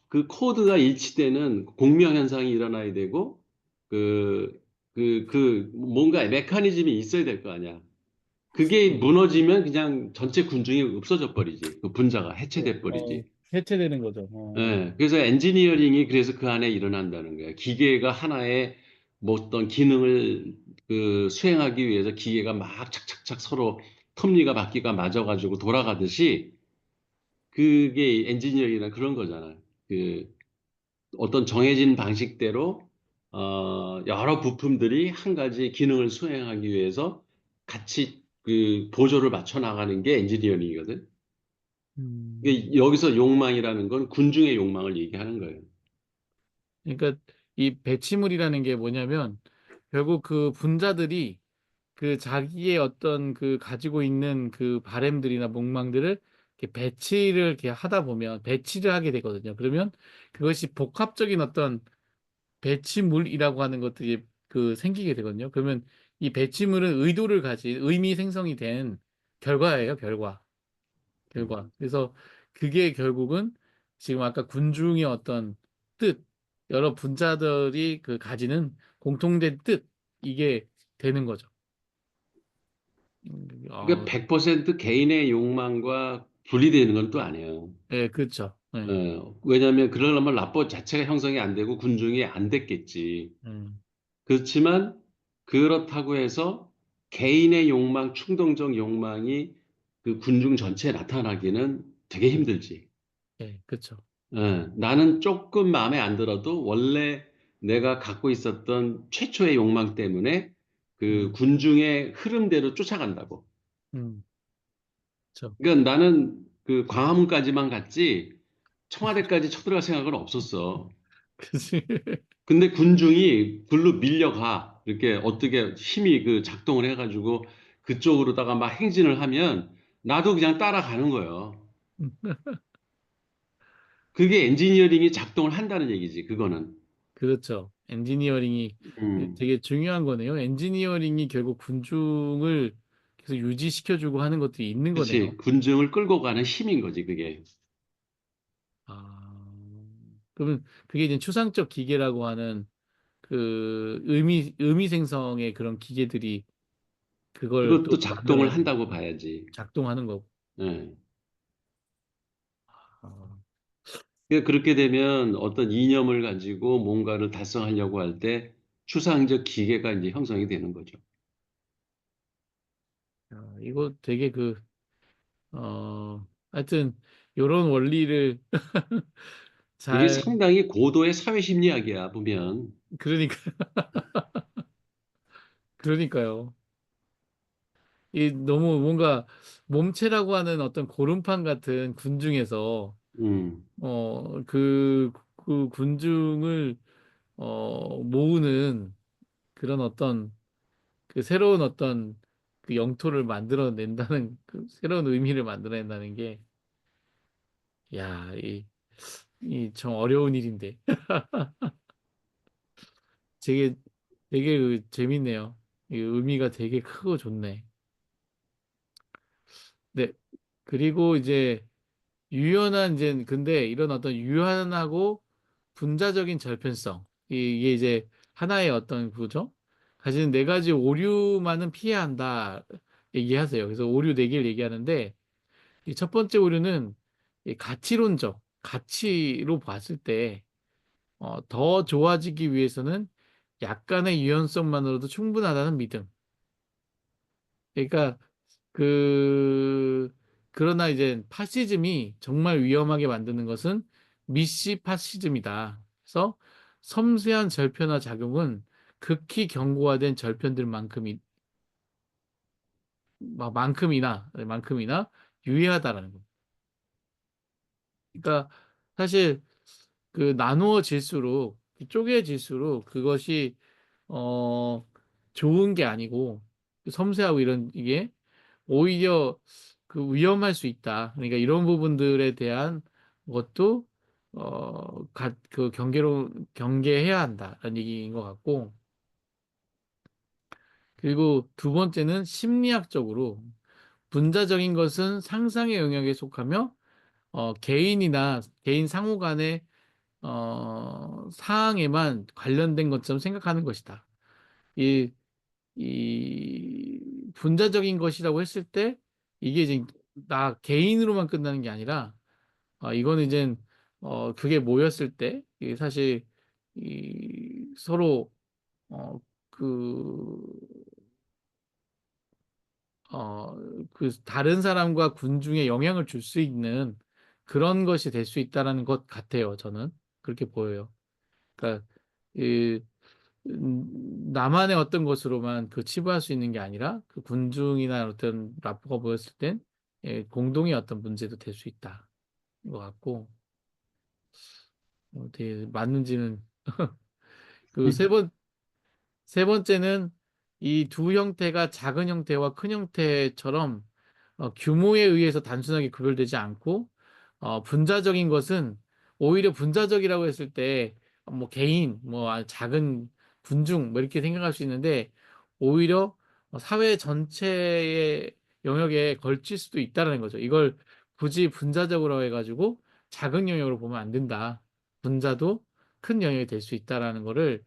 그 코드가 일치되는 공명 현상이 일어나야 되고 그, 뭔가 메커니즘이 있어야 될 거 아니야. 그게 음, 무너지면 그냥 전체 군중이 없어져 버리지. 그 분자가 어, 해체돼 버리지. 해체되는 거죠. 예, 그래서 엔지니어링이 그래서 그 안에 일어난다는 거예요. 기계가 하나의 뭐 어떤 기능을 그 수행하기 위해서 기계가 막 착착착 서로 톱니가 바퀴가 맞아가지고 돌아가듯이 그게 엔지니어링이나 그런 거잖아요. 그 어떤 정해진 방식대로 여러 부품들이 한 가지 기능을 수행하기 위해서 같이 그 보조를 맞춰 나가는 게 엔지니어링이거든. 음. 이게 여기서 욕망이라는 건 군중의 욕망을 얘기하는 거예요. 그러니까 이 배치물이라는 게 뭐냐면 결국 그 분자들이 그 자기의 어떤 그 가지고 있는 그 바램들이나 목망들을 이렇게 배치를 이렇게 하다 보면 배치를 하게 되거든요. 그러면 그것이 복합적인 어떤 배치물이라고 하는 것들이 그 생기게 되거든요. 그러면 이 배치물은 의도를 가진 의미 생성이 된 결과예요, 결과. 그래서 그게 결국은 지금 아까 군중의 어떤 뜻, 여러 분자들이 그 가지는 공통된 뜻, 이게 되는 거죠. 그러니까 100% 개인의 욕망과 분리되는 건 또 아니에요. 예, 그렇죠. 예. 왜냐하면 그러려면 라포 자체가 형성이 안 되고 군중이 안 됐겠지. 그렇지만 그렇다고 해서 개인의 욕망, 충동적 욕망이 그 군중 전체에 나타나기는 되게 힘들지. 예, 그렇죠. 나는 조금 마음에 안 들어도 원래 내가 갖고 있었던 최초의 욕망 때문에 그 군중의 흐름대로 쫓아간다고. 음, 그렇죠. 그러니까 나는 그 광화문까지만 갔지 청와대까지 쳐들어갈 생각은 없었어. 그치. 근데 군중이 글로 밀려가. 이렇게 어떻게 힘이 그 작동을 해가지고 그쪽으로다가 막 행진을 하면 나도 그냥 따라가는 거예요. 그게 엔지니어링이 작동을 한다는 얘기지, 그거는. 그렇죠. 엔지니어링이 음, 되게 중요한 거네요. 엔지니어링이 결국 군중을 계속 유지시켜주고 하는 것들이 있는 거네요. 그치. 군중을 끌고 가는 힘인 거지, 그게. 아, 그러면 그게 이제 추상적 기계라고 하는 그 의미 생성의 그런 기계들이 그걸 또 그것도 작동을 만들어내는 한다고 봐야지. 작동하는 거고. 예. 아, 그러니까 그렇게 되면 어떤 이념을 가지고 뭔가를 달성하려고 할 때 추상적 기계가 이제 형성이 되는 거죠. 이거 되게 하여튼 요런 원리를 이게 잘 상당히 고도의 사회심리학이야, 보면. 그러니까 그러니까요. 이 너무 뭔가 몸체라고 하는 어떤 고름판 같은 군중에서 음, 그 군중을 모으는 그런 어떤 그 새로운 어떤 그 영토를 만들어낸다는 그 새로운 의미를 만들어낸다는 게 야, 이 좀 어려운 일인데 되게 되게 재밌네요. 이 의미가 되게 크고 좋네. 네. 그리고 이제 유연한 이제 근데 이런 어떤 유연하고 분자적인 절편성 이게 이제 하나의 어떤 구조 가지는 네 가지 오류만은 피해야 한다 얘기하세요. 그래서 오류 네 개를 얘기하는데 이 첫 번째 오류는 이 가치론적 가치로 봤을 때 더 좋아지기 위해서는 약간의 유연성만으로도 충분하다는 믿음. 그러니까 그 그러나 이제 파시즘이 정말 위험하게 만드는 것은 미시 파시즘이다. 그래서 섬세한 절편화 작용은 극히 견고화된 절편들만큼이 만큼이나 유의하다라는 겁니다. 그러니까 사실 그 나누어질수록 쪼개질수록 그것이 어 좋은 게 아니고 섬세하고 이런 이게 오히려 그 위험할 수 있다. 그러니까 이런 부분들에 대한 것도 그 경계해야 한다라는 얘기인 것 같고 그리고 두 번째는 심리학적으로 분자적인 것은 상상의 영역에 속하며 개인 상호 간의 사항에만 관련된 것처럼 생각하는 것이다. 이 이 분자적인 것이라고 했을 때 이게 이제 나 개인으로만 끝나는 게 아니라 이거는 이제 그게 모였을 때 이게 사실 이 서로 어, 그, 어, 그 다른 사람과 군중에 영향을 줄 수 있는 그런 것이 될 수 있다라는 것 같아요. 저는 그렇게 보여요. 그러니까 이 나만의 어떤 것으로만 그 치부할 수 있는 게 아니라 그 군중이나 어떤 라포가 모였을 땐 공동의 어떤 문제도 될 수 있다. 것 같고 되게 맞는지는 그 세 번째는 이 두 형태가 작은 형태와 큰 형태처럼 규모에 의해서 단순하게 구별되지 않고 분자적인 것은 오히려 분자적이라고 했을 때 뭐 개인, 뭐 작은 군중 뭐 이렇게 생각할 수 있는데 오히려 사회 전체의 영역에 걸칠 수도 있다는 거죠. 이걸 굳이 분자적으로 해가지고 작은 영역으로 보면 안 된다. 분자도 큰 영역이 될 수 있다라는 거를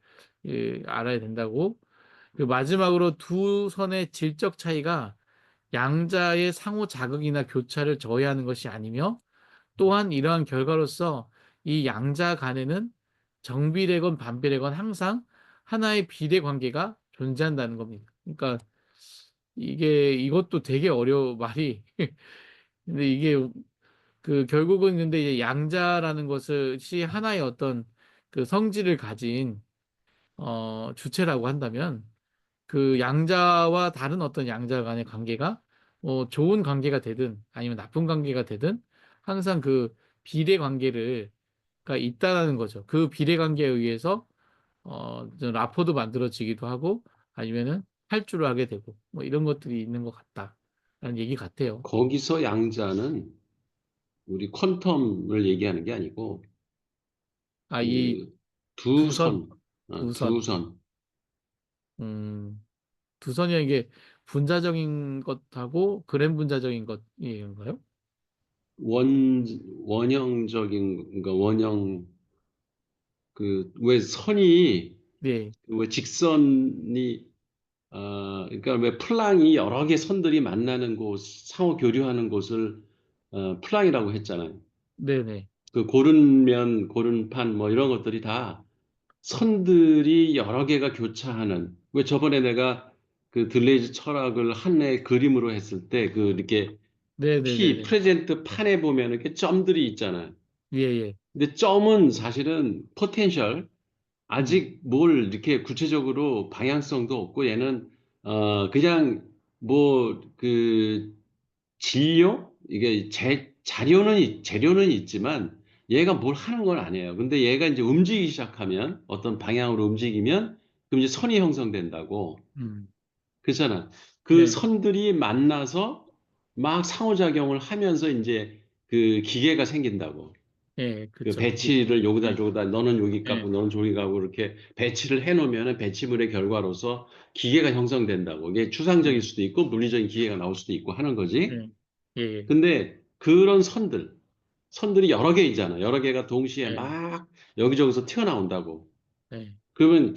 알아야 된다고. 그리고 마지막으로 두 선의 질적 차이가 양자의 상호 자극이나 교차를 저해하는 것이 아니며 또한 이러한 결과로서 이 양자 간에는 정비례건 반비례건 항상 하나의 비례 관계가 존재한다는 겁니다. 그러니까 이것도 되게 말이. 근데 이게 결국은 근데 이제 양자라는 것이 하나의 어떤 그 성질을 가진 주체라고 한다면 그 양자와 다른 어떤 양자 간의 관계가 좋은 관계가 되든 아니면 나쁜 관계가 되든 항상 그 비례 관계가 있다라는 거죠. 그 비례 관계에 의해서 좀 라포도 만들어지기도 하고 아니면은 탈주를 하게 되고 뭐 이런 것들이 있는 것 같다라는 얘기 같아요. 거기서 양자는 우리 퀀텀을 얘기하는 게 아니고 아, 이 그 두 두선, 선, 두 두선, 선, 음, 두선이 이게 분자적인 것하고 그램 분자적인 것인가요? 원형적인, 그러니까 원형, 왜 선이, 네, 왜 직선이, 그러니까 왜 플랑이 여러 개 선들이 만나는 곳, 상호 교류하는 곳을 플랑이라고 했잖아요. 네네, 그 고른면, 고른판 뭐 이런 것들이 다 선들이 여러 개가 교차하는. 왜 저번에 내가 그 들레이즈 철학을 한의 그림으로 했을 때 그 이렇게 네네네네, 프레젠트 네, 판에 보면 이렇게 점들이 있잖아요. 예, 예, 근데 점은 사실은 포텐셜, 아직 뭘 이렇게 구체적으로 방향성도 없고 얘는 그냥 뭐 진료 이게 재료는 있지만 얘가 뭘 하는 건 아니에요. 근데 얘가 이제 움직이기 시작하면 어떤 방향으로 움직이면 그럼 이제 선이 형성된다고. 음, 그렇잖아. 그 네, 선들이 만나서 막 상호작용을 하면서 이제 그 기계가 생긴다고. 예, 그 그쵸, 기계, 배치를 여기다 예, 저기다 너는 여기 가고 예, 너는 저기 가고 이렇게 배치를 해 놓으면은 배치물의 결과로서 기계가 형성된다고. 이게 추상적일 음, 수도 있고 물리적인 기계가 나올 수도 있고 하는 거지. 예, 예, 근데 그런 선들이 여러 개이잖아. 여러 개가 동시에 예, 막 여기저기서 튀어나온다고. 예, 그러면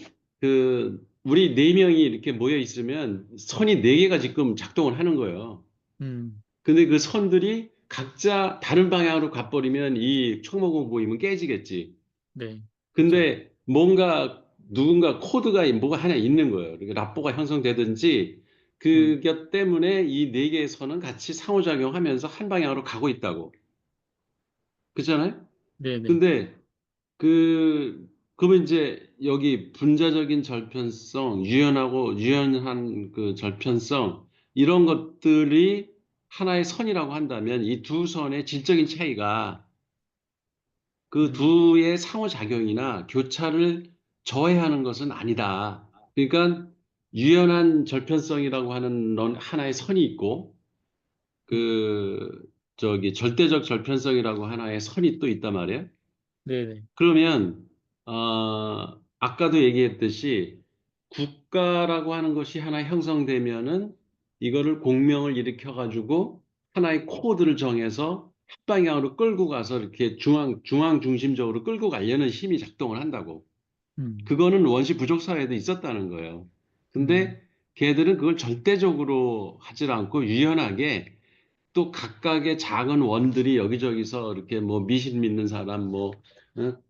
우리 네 명이 이렇게 모여 있으면 선이 네 개가 지금 작동을 하는 거예요. 음, 근데 그 선들이 각자 다른 방향으로 가버리면 이 총모공 보이면 깨지겠지. 네, 그쵸, 근데 누군가 코드가 뭐가 하나 있는 거예요. 그러니까 랍보가 형성되든지 그것 때문에 이 네 개의 선은 같이 상호작용하면서 한 방향으로 가고 있다고. 그렇잖아요? 네네, 근데 그러면 이제 여기 분자적인 절편성, 유연한 그 절편성, 이런 것들이 하나의 선이라고 한다면 이 두 선의 질적인 차이가 그 음, 두의 상호작용이나 교차를 저해하는 것은 아니다. 그러니까 유연한 절편성이라고 하는 하나의 선이 있고, 절대적 절편성이라고 하나의 선이 또 있단 말이에요. 네네, 그러면 아까도 얘기했듯이 국가라고 하는 것이 하나 형성되면은 이거를 공명을 일으켜 가지고 하나의 코드를 정해서 한 방향으로 끌고 가서 이렇게 중앙 중심적으로 끌고 가려는 힘이 작동을 한다고. 음, 그거는 원시 부족 사회에도 있었다는 거예요. 음, 근데 걔들은 그걸 절대적으로 하질 않고 유연하게 또 각각의 작은 원들이 여기저기서 이렇게 뭐 미신 믿는 사람, 뭐,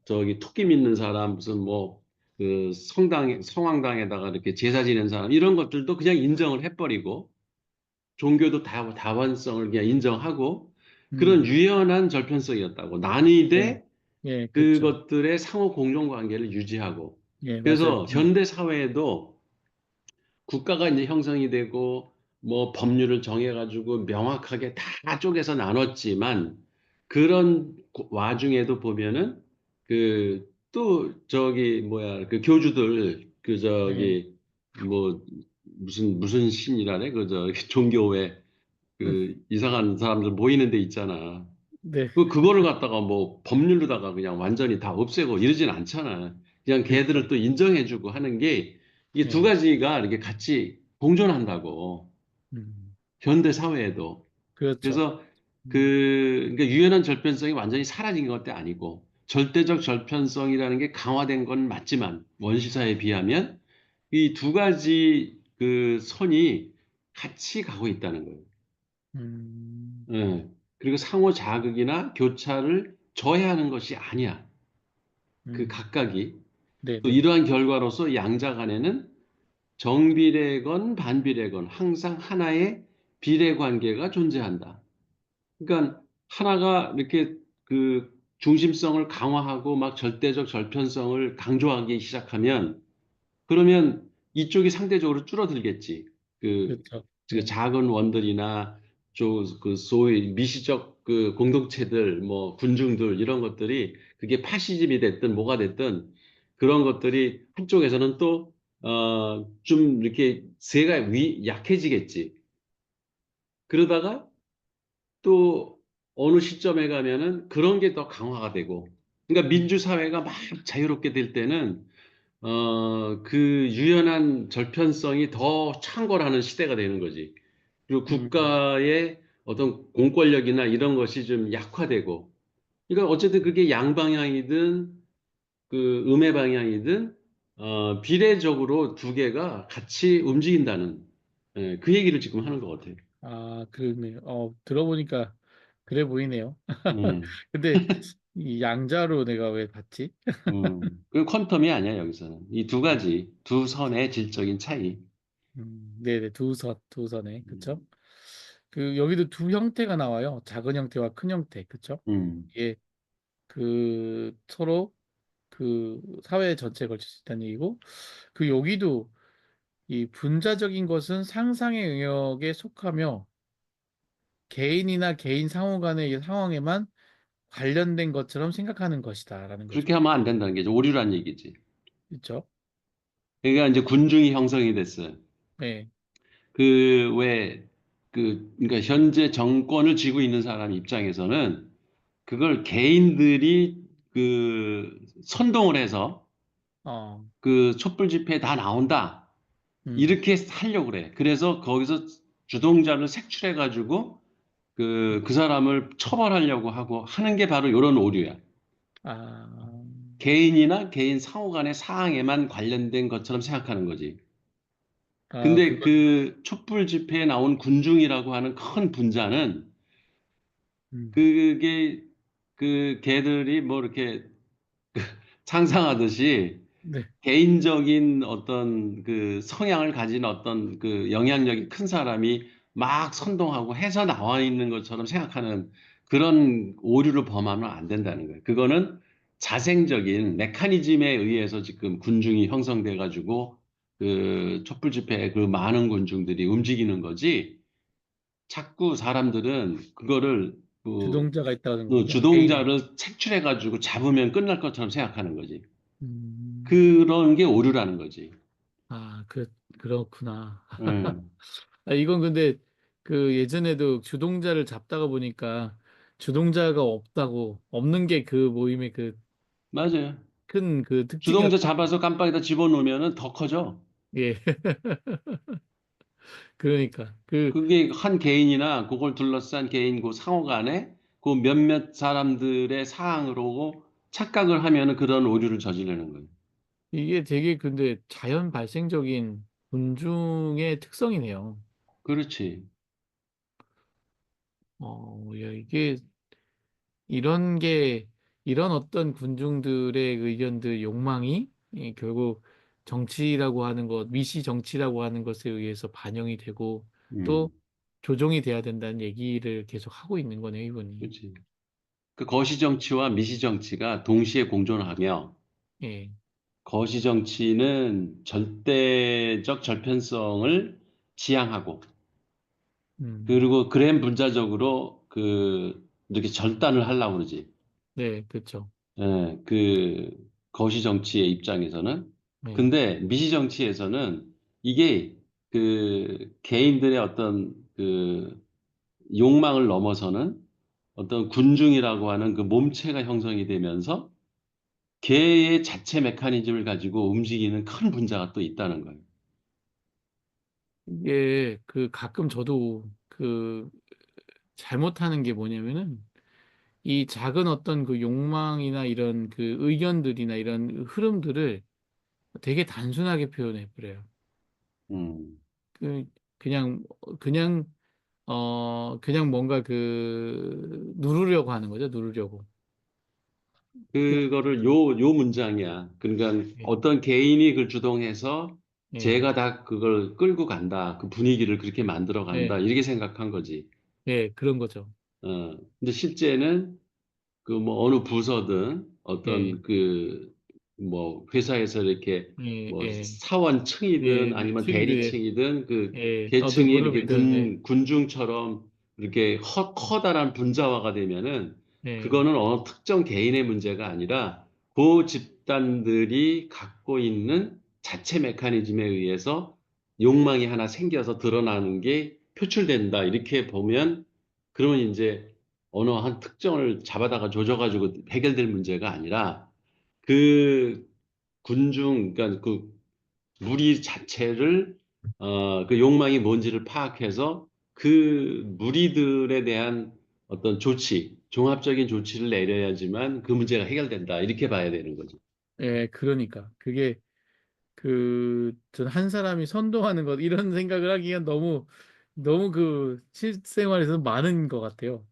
저기 토끼 믿는 사람, 무슨 뭐, 성황당에다가 이렇게 제사 지낸 사람, 이런 것들도 그냥 인정을 해버리고, 종교도 다원성을 그냥 인정하고, 그런 음, 유연한 절편성이었다고. 예, 난이대 예, 그쵸, 그것들의 상호 공존 관계를 유지하고. 예, 맞아요, 그래서 현대 사회에도 국가가 이제 형성이 되고 뭐 법률을 정해가지고 명확하게 다 쪼개서 나눴지만 그런 와중에도 보면은 또 저기 뭐야 그 교주들 예, 뭐 무슨 신이라네 저 종교회 이상한 사람들 모이는 데 있잖아. 네, 그거를 갖다가 뭐 법률로다가 그냥 완전히 다 없애고 이러진 않잖아. 그냥 걔들을 그쵸, 또 인정해주고 하는 게 이게 두 예, 가지가 이렇게 같이 공존한다고. 음, 현대 사회에도. 그렇죠, 그래서 음, 그러니까 유연한 절편성이 완전히 사라진 것도 아니고 절대적 절편성이라는 게 강화된 건 맞지만 원시사에 비하면 이 두 가지 그 선이 같이 가고 있다는 거예요. 음, 예. 그리고 상호 자극이나 교차를 저해하는 것이 아니야. 그 음, 각각이. 또 네네. 이러한 결과로서 양자 간에는 정비례건 반비례건 항상 하나의 비례 관계가 존재한다. 그러니까 하나가 이렇게 그 중심성을 강화하고 막 절대적 절편성을 강조하기 시작하면 그러면 이쪽이 상대적으로 줄어들겠지. 그, 그렇죠. 그 네. 작은 원들이나 그 소위 미시적 그 공동체들, 뭐 군중들 이런 것들이 그게 파시즘이 됐든 뭐가 됐든 그런 것들이 한쪽에서는 또 좀 이렇게 세가 약해지겠지. 그러다가 또 어느 시점에 가면은 그런 게 더 강화가 되고, 그러니까 음, 민주사회가 막 자유롭게 될 때는 그 유연한 절편성이 더 창궐하는 시대가 되는 거지. 그리고 음, 국가의 어떤 공권력이나 이런 것이 좀 약화되고, 그러니까 어쨌든 그게 양방향이든 그 음의 방향이든 비례적으로 두 개가 같이 움직인다는 그 얘기를 지금 하는 것 같아요. 아, 그러네요. 들어보니까 그래 보이네요. 음, 근데 이 양자로 내가 왜 봤지? 그 퀀텀이 아니야 여기서는 이 두 가지 두 선의 질적인 차이. 네네. 두 선에. 그쵸? 음, 그, 여기도 두 형태가 나와요. 작은 형태와 큰 형태. 그쵸? 음. 이게 그 서로 그 사회 전체에 걸칠 수 있다는 얘기고, 그 여기도 이 분자적인 것은 상상의 영역에 속하며 개인이나 개인 상호 간의 상황에만 관련된 것처럼 생각하는 것이다라는 거죠. 그렇게 하면 안 된다는 게 오류란 얘기지. 그렇죠? 그러니까 이제 군중이 형성이 됐어요. 네. 그 왜, 그러니까 현재 정권을 쥐고 있는 사람 입장에서는 그걸 개인들이 선동을 해서 어, 그 촛불 집회에 다 나온다. 음, 이렇게 하려고 그래. 그래서 거기서 주동자를 색출해가지고 그 사람을 처벌하려고 하고 하는 게 바로 이런 오류야. 아, 개인이나 개인 상호 간의 사항에만 관련된 것처럼 생각하는 거지. 근데 그건, 그 촛불 집회에 나온 군중이라고 하는 큰 분자는 음, 그게 그 개들이 뭐 이렇게 상상하듯이 네. 개인적인 어떤 그 성향을 가진 어떤 그 영향력이 큰 사람이 막 선동하고 해서 나와 있는 것처럼 생각하는 그런 오류를 범하면 안 된다는 거예요. 그거는 자생적인 메커니즘에 의해서 지금 군중이 형성돼 가지고 그 촛불 집회에 그 많은 군중들이 움직이는 거지. 자꾸 사람들은 그거를 주동자가 있다는 거군요. 개인이. 주동자를 색출해 가지고 잡으면 끝날 것처럼 생각하는 거지. 음, 그런 게 오류라는 거지. 그렇구나. 음, 이건 근데 그 예전에도 주동자를 잡다가 보니까 주동자가 없는 게 그 모임의 그 맞아요. 큰 그 특징이었, 주동자 잡아서 깜빡이다 집어넣으면 더 커져. 예. 그러니까. 그게 한 개인이나 그걸 둘러싼 개인 그 상호 간에 그 몇몇 사람들의 사항으로 착각을 하면은 그런 오류를 저지르는 거예요. 이게 되게 근데 자연 발생적인 곤충의 특성이네요. 그렇지. 야, 이런 게, 이런 어떤 군중들의 의견들, 욕망이 결국 정치라고 하는 것, 미시 정치라고 하는 것에 의해서 반영이 되고 또 음, 조정이 돼야 된다는 얘기를 계속 하고 있는 거네요, 이분이. 그렇지. 그 거시정치와 미시정치가 동시에 공존하며 예. 거시정치는 절대적 절편성을 지향하고 음, 그리고 그램 분자적으로 이렇게 절단을 하려고 그러지. 네, 그렇죠. 예, 그 거시 정치의 입장에서는. 네. 근데 미시 정치에서는 이게 그 개인들의 어떤 그 욕망을 넘어서는 어떤 군중이라고 하는 그 몸체가 형성이 되면서 개의 자체 메커니즘을 가지고 움직이는 큰 분자가 또 있다는 거예요. 이게 그 가끔 저도 그 잘못하는 게 뭐냐면은 이 작은 어떤 그 욕망이나 이런 그 의견들이나 이런 흐름들을 되게 단순하게 표현해 버려요. 음, 그 그냥 그냥 그냥 뭔가 그 누르려고 하는 거죠. 누르려고. 그거를 요 문장이야. 그러니까 예, 어떤 개인이 그걸 주동해서 예, 제가 다 그걸 끌고 간다. 그 분위기를 그렇게 만들어 간다. 예, 이렇게 생각한 거지. 예, 그런 거죠. 근데 실제는 그 뭐 어느 부서든 예, 어떤 그 뭐 회사에서 이렇게 예, 뭐 예, 사원층이든 예, 네, 아니면 대리층이든 그 예, 어떤 계층이 이렇게 그룹이든, 예, 군중처럼 이렇게 커다란 분자화가 되면은 예, 그거는 어느 특정 개인의 문제가 아니라 그 집단들이 갖고 있는 자체 메커니즘에 의해서 욕망이 하나 생겨서 드러나는 게 표출된다. 이렇게 보면 그러면 이제 어느 한 특정을 잡아다가 조져가지고 해결될 문제가 아니라 그 군중, 그러니까 그 무리 자체를, 그 욕망이 뭔지를 파악해서 그 무리들에 대한 어떤 조치, 종합적인 조치를 내려야지만 그 문제가 해결된다. 이렇게 봐야 되는 거죠. 예, 그러니까. 그게 전 한 사람이 선동하는 것, 이런 생각을 하기가 너무 그 실생활에서 많은 것 같아요.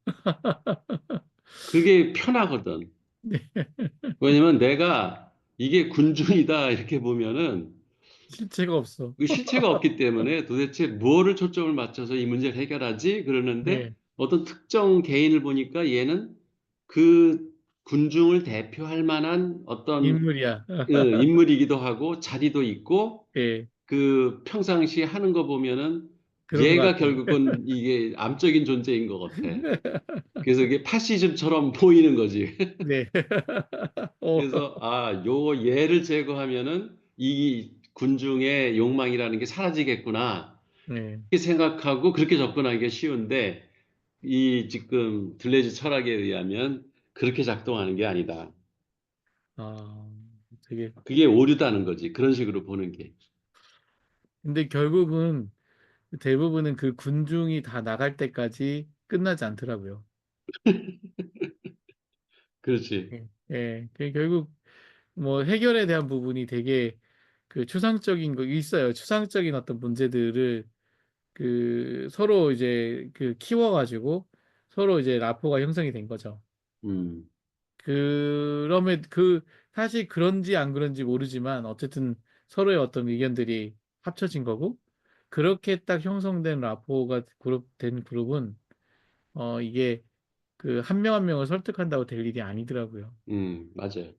그게 편하거든. 네, 왜냐면 내가 이게 군중이다. 이렇게 보면은 실체가 없어. 그 실체가 없기 때문에 도대체 뭐를 초점을 맞춰서 이 문제를 해결하지? 그러는데 네, 어떤 특정 개인을 보니까 얘는 그 군중을 대표할 만한 어떤 인물이야. 인물이기도 하고 자리도 있고 예, 그 평상시에 하는 거 보면은 그런 것 얘가 같아. 결국은 이게 암적인 존재인 것 같아. 그래서 이게 파시즘처럼 보이는 거지. 네. 어, 그래서 요 얘를 제거하면은 이 군중의 욕망이라는 게 사라지겠구나. 네. 이렇게 생각하고 그렇게 접근하기가 쉬운데 이 지금 들레즈 철학에 의하면 그렇게 작동하는 게 아니다. 아, 되게. 그게 오류다는 거지. 그런 식으로 보는 게. 근데 결국은 대부분은 그 군중이 다 나갈 때까지 끝나지 않더라고요. 그렇지. 예, 예. 결국 뭐 해결에 대한 부분이 되게 그 추상적인 거 있어요. 추상적인 어떤 문제들을 그 서로 이제 그 키워가지고 서로 이제 라포가 형성이 된 거죠. 음, 그러면 그 사실 그런지 안 그런지 모르지만 어쨌든 서로의 어떤 의견들이 합쳐진 거고 그렇게 딱 형성된 라포가 된 그룹은 이게 그 한 명 한 명을 설득한다고 될 일이 아니더라고요. 맞아요.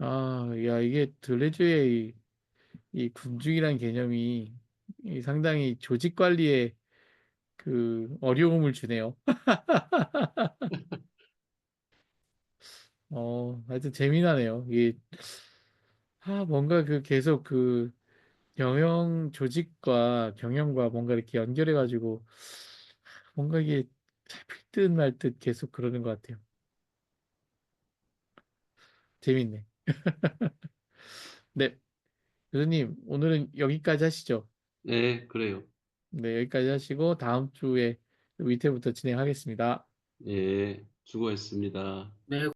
야, 이게 들레즈의 이 군중이란 개념이 상당히 조직 관리에 그 어려움을 주네요. 하여튼 재미나네요. 이게 뭔가 그 계속 그 조직과 경영과 뭔가 이렇게 연결해가지고 뭔가 이게 잡힐 듯 말 듯 계속 그러는 것 같아요. 재밌네. 네, 교수님, 오늘은 여기까지 하시죠. 네, 그래요. 네, 여기까지 하시고 다음 주에 밑에부터 진행하겠습니다. 예, 수고했습니다. 네,